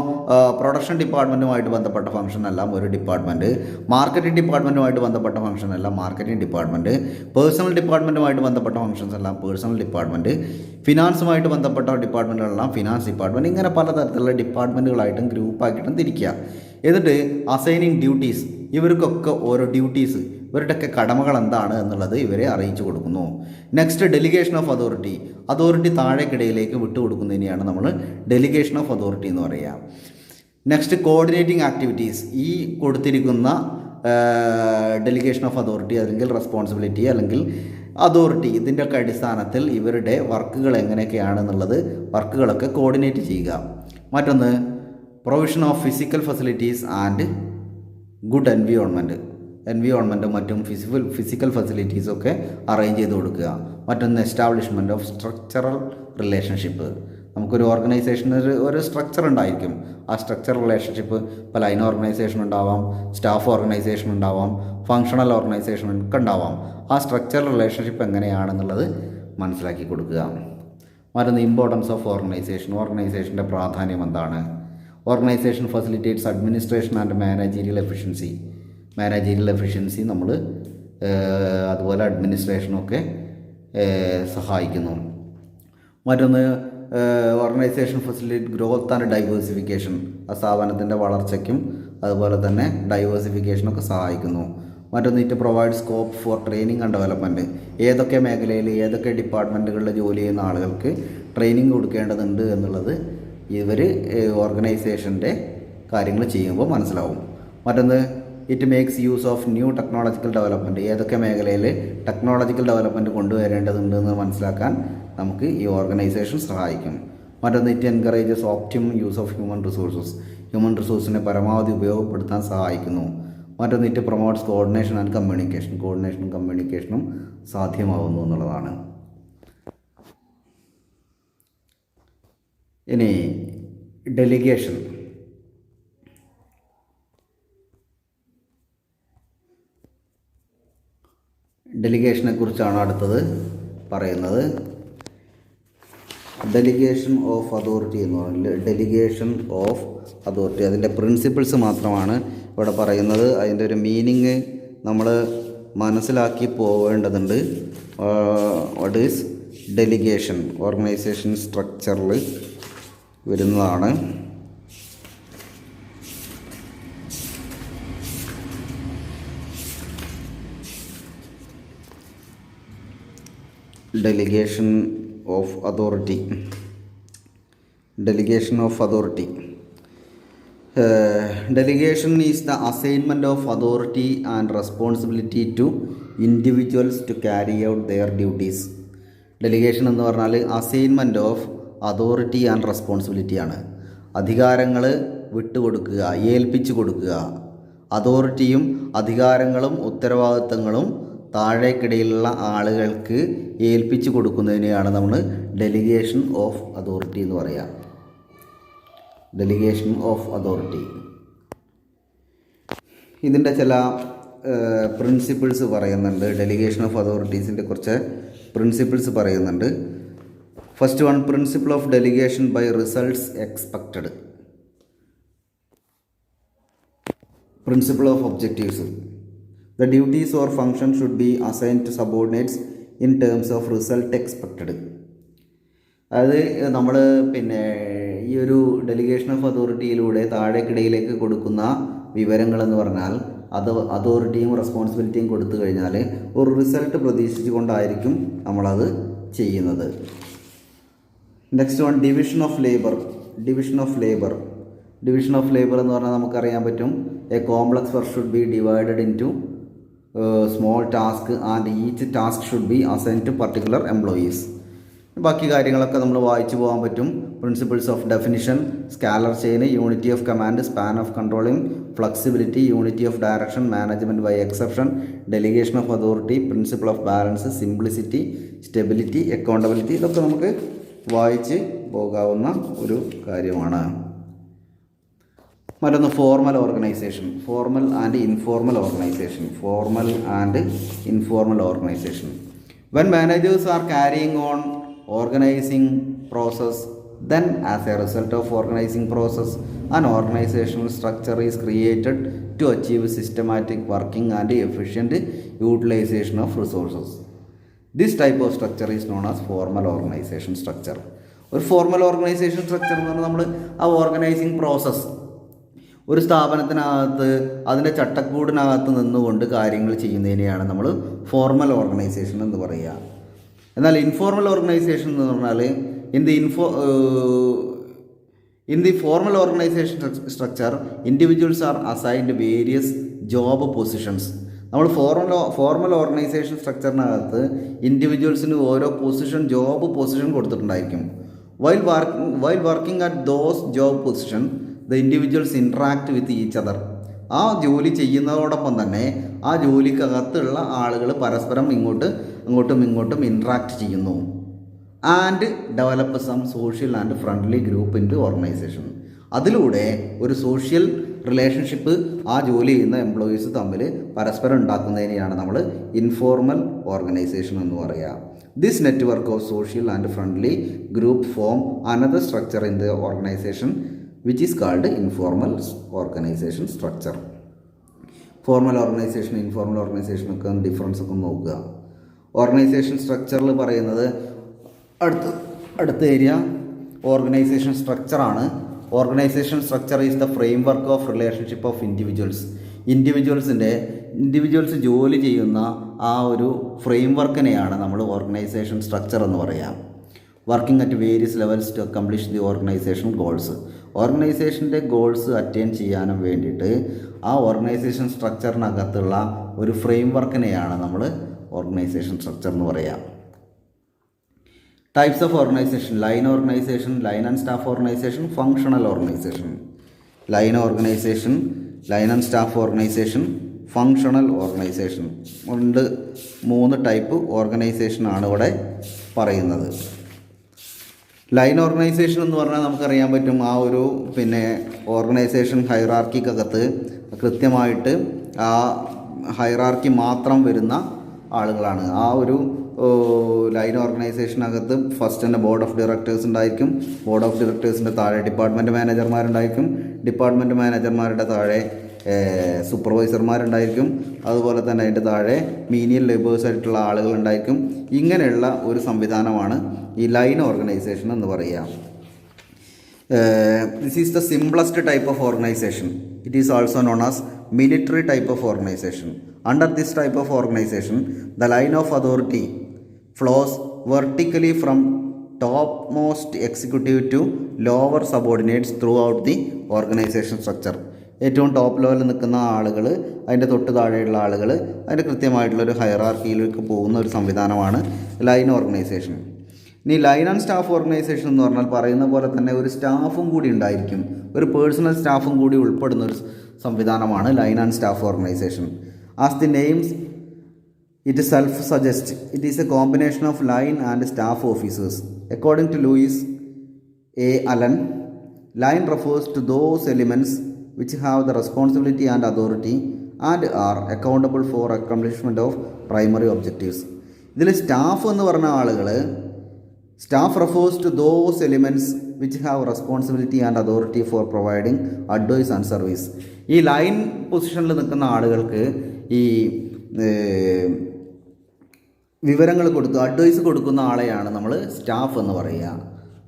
പ്രൊഡക്ഷൻ ഡിപ്പാർട്ട്മെൻറ്റുമായിട്ട് ബന്ധപ്പെട്ട ഫംഗ്ഷനെല്ലാം ഒരു ഡിപ്പാർട്ട്മെൻറ്റ്, മാർക്കറ്റിംഗ് ഡിപ്പാർട്ട്മെൻറ്റുമായിട്ട് ബന്ധപ്പെട്ട ഫംഗ്ഷനെല്ലാം മാർക്കറ്റിംഗ് ഡിപ്പാർട്ട്മെൻറ്റ്, പേഴ്സണൽ ഡിപ്പാർട്ട്മെൻറ്റുമായിട്ട് ബന്ധപ്പെട്ട ഫംഗ്ഷൻസ് എല്ലാം പേഴ്സണൽ ഡിപ്പാർട്ട്മെൻറ്റ്, ഫിനാൻസുമായിട്ട് ബന്ധപ്പെട്ട ഡിപ്പാർട്ട്മെൻറ്റുകളെല്ലാം ഫിനാൻസ് ഡിപ്പാർട്ട്മെൻറ്റ്. ഇങ്ങനെ പലതരത്തിലുള്ള ഡിപ്പാർട്ട്മെൻറ്റുകളായിട്ടും ഗ്രൂപ്പാക്കിയിട്ടും തിരിക്കുക. എന്നിട്ട് അസൈനിങ് ഡ്യൂട്ടീസ്, ഇവർക്കൊക്കെ ഓരോ ഡ്യൂട്ടീസ്, ഇവരുടെയൊക്കെ കടമകൾ എന്താണ് എന്നുള്ളത് ഇവരെ അറിയിച്ചു കൊടുക്കുന്നു. നെക്സ്റ്റ് ഡെലിഗേഷൻ ഓഫ് അതോറിറ്റി താഴേക്കിടയിലേക്ക് വിട്ടുകൊടുക്കുന്നതിനെയാണ് നമ്മൾ ഡെലിഗേഷൻ ഓഫ് അതോറിറ്റി എന്ന് പറയുക. നെക്സ്റ്റ് കോർഡിനേറ്റിംഗ് ആക്ടിവിറ്റീസ്, ഈ കൊടുത്തിരിക്കുന്ന ഡെലിഗേഷൻ ഓഫ് അതോറിറ്റി അല്ലെങ്കിൽ റെസ്പോൺസിബിലിറ്റി അല്ലെങ്കിൽ അതോറിറ്റി ഇതിൻ്റെയൊക്കെ അടിസ്ഥാനത്തിൽ ഇവരുടെ വർക്കുകൾ എങ്ങനെയൊക്കെയാണെന്നുള്ളത് വർക്കുകളൊക്കെ കോർഡിനേറ്റ് ചെയ്യുക. മറ്റൊന്ന് provision of physical facilities and good എൻവിയോൺമെൻറ്റും മറ്റും ഫിസിക്കൽ ഫെസിലിറ്റീസൊക്കെ അറേഞ്ച് ചെയ്ത് കൊടുക്കുക. മറ്റൊന്ന് എസ്റ്റാബ്ലിഷ്മെൻറ്റ് ഓഫ് സ്ട്രക്ചറൽ റിലേഷൻഷിപ്പ്. നമുക്കൊരു ഓർഗനൈസേഷന് ഒരു സ്ട്രക്ചർ ഉണ്ടായിരിക്കും. ആ സ്ട്രക്ചർ റിലേഷൻഷിപ്പ് ഇപ്പോൾ ലൈൻ ഓർഗനൈസേഷൻ ഉണ്ടാവാം, സ്റ്റാഫ് ഓർഗനൈസേഷൻ ഉണ്ടാവാം, ഫങ്ഷണൽ ഓർഗനൈസേഷൻ ഒക്കെ ഉണ്ടാവാം. ആ സ്ട്രക്ചർ റിലേഷൻഷിപ്പ് എങ്ങനെയാണെന്നുള്ളത് മനസ്സിലാക്കി കൊടുക്കുക. മറ്റൊന്ന് ഇമ്പോർട്ടൻസ് ഓഫ് ഓർഗനൈസേഷൻ്റെ പ്രാധാന്യം എന്താണ്. Organisation facilitates administration and managerial efficiency നമ്മൾ അതുപോലെ അഡ്മിനിസ്ട്രേഷനൊക്കെ സഹായിക്കുന്നു. മറ്റൊന്ന് organisation facilitate growth and diversification, ആ സ്ഥാപനത്തിൻ്റെ വളർച്ചയ്ക്കും അതുപോലെ തന്നെ ഡൈവേഴ്സിഫിക്കേഷനൊക്കെ സഹായിക്കുന്നു. മറ്റൊന്ന് it provide scope for training and development, ഏതൊക്കെ മേഖലയിൽ ഏതൊക്കെ ഡിപ്പാർട്ട്മെൻറ്റുകളിൽ ജോലി ചെയ്യുന്ന ആളുകൾക്ക് ട്രെയിനിങ് കൊടുക്കേണ്ടതുണ്ട് എന്നുള്ളത് ഇവർ ഓർഗനൈസേഷൻ്റെ കാര്യങ്ങൾ ചെയ്യുമ്പോൾ മനസ്സിലാവും. മറ്റൊന്ന് it makes use of new technological development, ഏതൊക്കെ മേഖലയിൽ ടെക്നോളജിക്കൽ ഡെവലപ്മെൻറ്റ് കൊണ്ടുവരേണ്ടതുണ്ട് എന്ന് മനസ്സിലാക്കാൻ നമുക്ക് ഈ ഓർഗനൈസേഷൻ സഹായിക്കും. മറ്റൊന്ന് it encourages optimum use of human റിസോഴ്സിനെ പരമാവധി ഉപയോഗപ്പെടുത്താൻ സഹായിക്കുന്നു. മറ്റൊന്ന് ഇറ്റ് പ്രൊമോട്ട്സ് കോർഡിനേഷനും കമ്മ്യൂണിക്കേഷനും സാധ്യമാവുന്നു എന്നുള്ളതാണ്. ഇനി ഡെലിഗേഷനെ കുറിച്ചാണ് അടുത്തത് പറയുന്നത്. ഡെലിഗേഷൻ ഓഫ് അതോറിറ്റി എന്ന് പറഞ്ഞാൽ അതിൻ്റെ പ്രിൻസിപ്പിൾസ് മാത്രമാണ് ഇവിടെ പറയുന്നത്. അതിൻ്റെ ഒരു മീനിങ് നമ്മൾ മനസ്സിലാക്കി പോവേണ്ടതുണ്ട്. What is delegation? ഓർഗനൈസേഷൻ സ്ട്രക്ചറിൽ വരുന്നതാണ്. Delegation of authority. Delegation is the assignment of authority and responsibility to individuals to carry out their duties. Delegation എന്ന് പറഞ്ഞാൽ assignment of authority and responsibility ആണ്. അധികാരങ്ങൾ വിട്ടുകൊടുക്കുക, ഏൽപ്പിച്ചു കൊടുക്കുക. അതോറിറ്റിയും അധികാരങ്ങളും ഉത്തരവാദിത്തങ്ങളും താഴേക്കിടയിലുള്ള ആളുകൾക്ക് ഏൽപ്പിച്ചു കൊടുക്കുന്നതിനെയാണ് നമ്മൾ ഡെലിഗേഷൻ ഓഫ് അതോറിറ്റി എന്ന് പറയുക. Delegation of authority. ഇതിൻ്റെ ചില പ്രിൻസിപ്പിൾസ് പറയുന്നുണ്ട്. ഡെലിഗേഷൻ ഓഫ് അതോറിറ്റീസിൻ്റെ കുറച്ച് പ്രിൻസിപ്പിൾസ് പറയുന്നുണ്ട്. First one, principle of delegation by results expected. Principle of objectives. The duties or functions should be assigned to subordinates in terms of result expected. അത് നമ്മൾ ഈ ഒരു delegation of അതോറിറ്റിയിലൂടെ താഴേക്കിടയിലേക്ക് കൊടുക്കുന്ന വിവരങ്ങളെന്ന് പറഞ്ഞാൽ അതോറിറ്റിയും റെസ്പോൺസിബിലിറ്റിയും കൊടുത്തു കഴിഞ്ഞാൽ ഒരു റിസൾട്ട് പ്രതീക്ഷിച്ചുകൊണ്ടായിരിക്കും നമ്മളത് ചെയ്യുന്നത്. Next one, division of labour. Division of labour എന്ന് പറഞ്ഞാൽ നമുക്കറിയാൻ പറ്റും, a complex work should be divided into small task and each task should be assign to particular employees. ബാക്കി കാര്യങ്ങളൊക്കെ നമ്മൾ വായിച്ചു പോകാൻ പറ്റും. Principles of definition, scalar chain, unity of command, span of controlling, flexibility, unity of direction, management by exception, delegation of authority, principle of balance, simplicity, stability, accountability, ഇതൊക്കെ നമുക്ക് വായിച്ച് പോകാവുന്ന ഒരു കാര്യമാണ്. മറ്റൊന്ന് formal organisation. Formal and informal organisation. When managers are carrying on organizing process, then as a result of organizing process, an organizational structure is created to achieve systematic working and efficient utilization of resources. This type of structure is known as formal organization structure. ഒരു formal organization structure എന്ന് പറഞ്ഞാൽ നമ്മൾ ആ organising process ഒരു സ്ഥാപനത്തിനകത്ത് അതിൻ്റെ ചട്ടക്കൂടിനകത്ത് നിന്നുകൊണ്ട് കാര്യങ്ങൾ ചെയ്യുന്നതിനെയാണ് നമ്മൾ ഫോർമൽ ഓർഗനൈസേഷൻ എന്ന് പറയുക. എന്നാൽ ഇൻഫോർമൽ ഓർഗനൈസേഷൻ എന്ന് പറഞ്ഞാൽ in the formal organization structure individuals are assigned various job positions. നമ്മൾ ഫോർമൽ ഓർഗനൈസേഷൻ സ്ട്രക്ചറിനകത്ത് ഇൻഡിവിജ്വൽസിന് ഓരോ ജോബ് പൊസിഷൻ കൊടുത്തിട്ടുണ്ടായിരിക്കും. While working at those job position the individuals interact with each other. ആ ജോലി ചെയ്യുന്നതോടൊപ്പം തന്നെ ആ ജോലിക്കകത്തുള്ള ആളുകൾ പരസ്പരം അങ്ങോട്ടും ഇൻട്രാക്ട് ചെയ്യുന്നു. And develop some social and friendly group into organisation. അതിലൂടെ ഒരു സോഷ്യൽ റിലേഷൻഷിപ്പ് ആ ജോലി ചെയ്യുന്ന എംപ്ലോയീസ് തമ്മിൽ പരസ്പരം ഉണ്ടാക്കുന്നതിനെയാണ് നമ്മൾ ഇൻഫോർമൽ ഓർഗനൈസേഷൻ എന്ന് പറയുക. This network of social and friendly group form another structure in the organization which is called informal organization structure. Formal organization informal ഓർഗനൈസേഷനൊക്കെ ഡിഫറൻസ് ഒക്കെ നോക്കുക. ഓർഗനൈസേഷൻ സ്ട്രക്ചറിൽ പറയുന്നത് അടുത്ത ഏരിയ ഓർഗനൈസേഷൻ സ്ട്രക്ചറാണ്. Organization structure is the framework of relationship of individuals. Individuals ജോലി ചെയ്യുന്ന ആ ഒരു ഫ്രെയിം വർക്കിനെയാണ് നമ്മൾ ഓർഗനൈസേഷൻ സ്ട്രക്ചർ എന്ന് പറയാം. Working at various levels to accomplish the organization goals. ഓർഗനൈസേഷൻ്റെ ഗോൾസ് അറ്റൈൻ ചെയ്യാനും വേണ്ടിയിട്ട് ആ ഓർഗനൈസേഷൻ സ്ട്രക്ചറിനകത്തുള്ള ഒരു ഫ്രെയിം വർക്കിനെയാണ് നമ്മൾ ഓർഗനൈസേഷൻ സ്ട്രക്ചർ എന്ന് പറയാം. Types of organization: line organization, line and staff organization, functional organization. Line organization, line and staff organization, functional organization. 3 type ഓർഗനൈസേഷനാണ് ഇവിടെ പറയുന്നത്. ലൈൻ ഓർഗനൈസേഷൻ എന്ന് പറഞ്ഞാൽ നമുക്കറിയാൻ പറ്റും, ആ ഒരു ഓർഗനൈസേഷൻ ഹൈറാർക്കിക്കകത്ത് കൃത്യമായിട്ട് ആ ഹൈറാർക്കി മാത്രം വരുന്ന ആളുകളാണ്. ആ ഒരു ലൈൻ ഓർഗനൈസേഷനകത്ത് ഫസ്റ്റ് തന്നെ ബോർഡ് ഓഫ് ഡയറക്ടേഴ്സ് ഉണ്ടായിരിക്കും. ബോർഡ് ഓഫ് ഡയറക്ടേഴ്സിൻ്റെ താഴെ ഡിപ്പാർട്ട്മെൻറ്റ് മാനേജർമാരുണ്ടായിരിക്കും. ഡിപ്പാർട്ട്മെൻറ്റ് മാനേജർമാരുടെ താഴെ സൂപ്പർവൈസർമാരുണ്ടായിരിക്കും. അതുപോലെ തന്നെ അതിൻ്റെ താഴെ മീനിയൽ ലേബേഴ്സ് ആയിട്ടുള്ള ആളുകളുണ്ടായിരിക്കും. ഇങ്ങനെയുള്ള ഒരു സംവിധാനമാണ് ഈ ലൈൻ ഓർഗനൈസേഷൻ എന്ന് പറയുക. This is the simplest type of organisation. It is also known as military type of organisation. Under this type of organisation the line of authority flows vertically from topmost executive to lower subordinates throughout the organization structure. ഏറ്റവും top ലെവലിൽ നിൽക്കുന്ന ആളുകൾ അതിൻ്റെ തൊട്ട് താഴെയുള്ള ആളുകൾ അതിൻ്റെ കൃത്യമായിട്ടുള്ളൊരു ഹൈറാർക്കിയിലേക്ക് പോകുന്ന ഒരു സംവിധാനമാണ് ലൈൻ ഓർഗനൈസേഷൻ. ഇനി ലൈൻ ആൻഡ് സ്റ്റാഫ് ഓർഗനൈസേഷൻ എന്ന് പറഞ്ഞാൽ പറയുന്ന പോലെ തന്നെ ഒരു സ്റ്റാഫും കൂടി ഉണ്ടായിരിക്കും, ഒരു പേഴ്സണൽ സ്റ്റാഫും കൂടി ഉൾപ്പെടുന്ന ഒരു സംവിധാനമാണ് line and staff organisation. As the names It self-suggests it is a combination of line and staff officers. According to Louis A. Allen, line refers to those elements which have the responsibility and authority and are accountable for accomplishment of primary objectives. ഇതിൽ staff എന്ന് പറഞ്ഞ ആളുകൾ staff refers to those elements which have responsibility and authority for providing advice and service. ഈ line പൊസിഷനിൽ നിൽക്കുന്ന ആളുകൾക്ക് ഈ വിവരങ്ങൾ കൊടുത്ത് അഡ്വൈസ് കൊടുക്കുന്ന ആളെയാണ് നമ്മൾ സ്റ്റാഫ് എന്ന് പറയുക.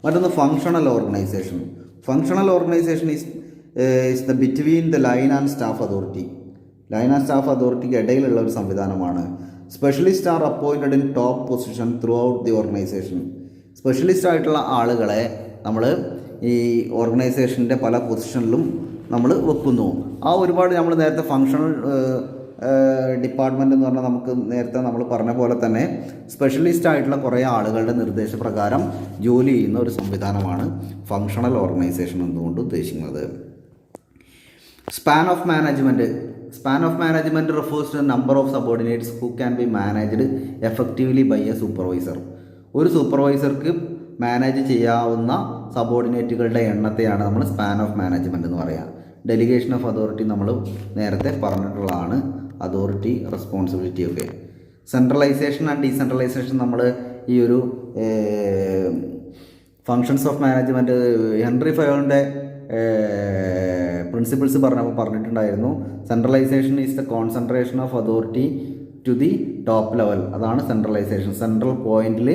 മറ്റൊന്ന് functional organisation. Functional organisation is the between the line and staff authority. Line and staff അതോറിറ്റിക്ക് ഇടയിലുള്ള ഒരു സംവിധാനമാണ്. Specialist R appointed in top position through out the organisation. Specialist ആയിട്ടുള്ള ആളുകളെ നമ്മൾ ഈ ഓർഗനൈസേഷൻ്റെ പല പൊസിഷനിലും നമ്മൾ വെക്കുന്നു. ആ ഒരുപാട് നമ്മൾ നേരത്തെ ഫങ്ഷണൽ ഡിപ്പാർട്ട്മെൻ്റ് എന്ന് പറഞ്ഞാൽ നമുക്ക് നേരത്തെ നമ്മൾ പറഞ്ഞ പോലെ തന്നെ സ്പെഷ്യലിസ്റ്റ് ആയിട്ടുള്ള കുറേ ആളുകളുടെ നിർദ്ദേശപ്രകാരം ജോലി ചെയ്യുന്ന ഒരു സംവിധാനമാണ് ഫങ്ഷണൽ ഓർഗനൈസേഷൻ എന്നുകൊണ്ട് ഉദ്ദേശിക്കുന്നത്. Span of management. Span of management refers to number of subordinates who can be managed effectively by a supervisor. ഒരു സൂപ്പർവൈസർക്ക് മാനേജ് ചെയ്യാവുന്ന സബോർഡിനേറ്റുകളുടെ എണ്ണത്തെയാണ് നമ്മൾ സ്പാൻ ഓഫ് മാനേജ്മെൻറ്റ് എന്ന് പറയുക. ഡെലിഗേഷൻ ഓഫ് അതോറിറ്റി നമ്മൾ നേരത്തെ പറഞ്ഞിട്ടുള്ളതാണ്. അതോറിറ്റി, റെസ്പോൺസിബിലിറ്റി ഒക്കെ. സെൻട്രലൈസേഷൻ ആൻഡ് ഡീസെൻട്രലൈസേഷൻ നമ്മൾ ഈ ഒരു ഫങ്ഷൻസ് ഓഫ് മാനേജ്മെൻറ്റ് ഹെൻറി ഫയോളിൻ്റെ പ്രിൻസിപ്പിൾസ് പറഞ്ഞിട്ടുണ്ടായിരുന്നു. Centralization is the concentration of authority to the top level. അതാണ് സെൻട്രലൈസേഷൻ. സെൻട്രൽ പോയിന്റിൽ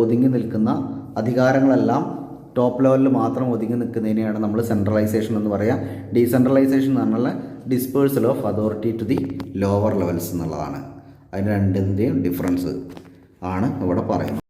ഒതുങ്ങി നിൽക്കുന്ന അധികാരങ്ങളെല്ലാം ടോപ്പ് ലെവലിൽ മാത്രം ഒതുങ്ങി നിൽക്കുന്നതിനെയാണ് നമ്മൾ സെൻട്രലൈസേഷൻ എന്ന് പറയുക. ഡീസെൻട്രലൈസേഷൻ എന്ന് പറഞ്ഞാൽ dispersal of authority to the lower levels എന്നുള്ളതാണ്. അതിന് രണ്ടിൻ്റെയും ഡിഫറൻസ് ആണ് ഇവിടെ പറയുന്നത്.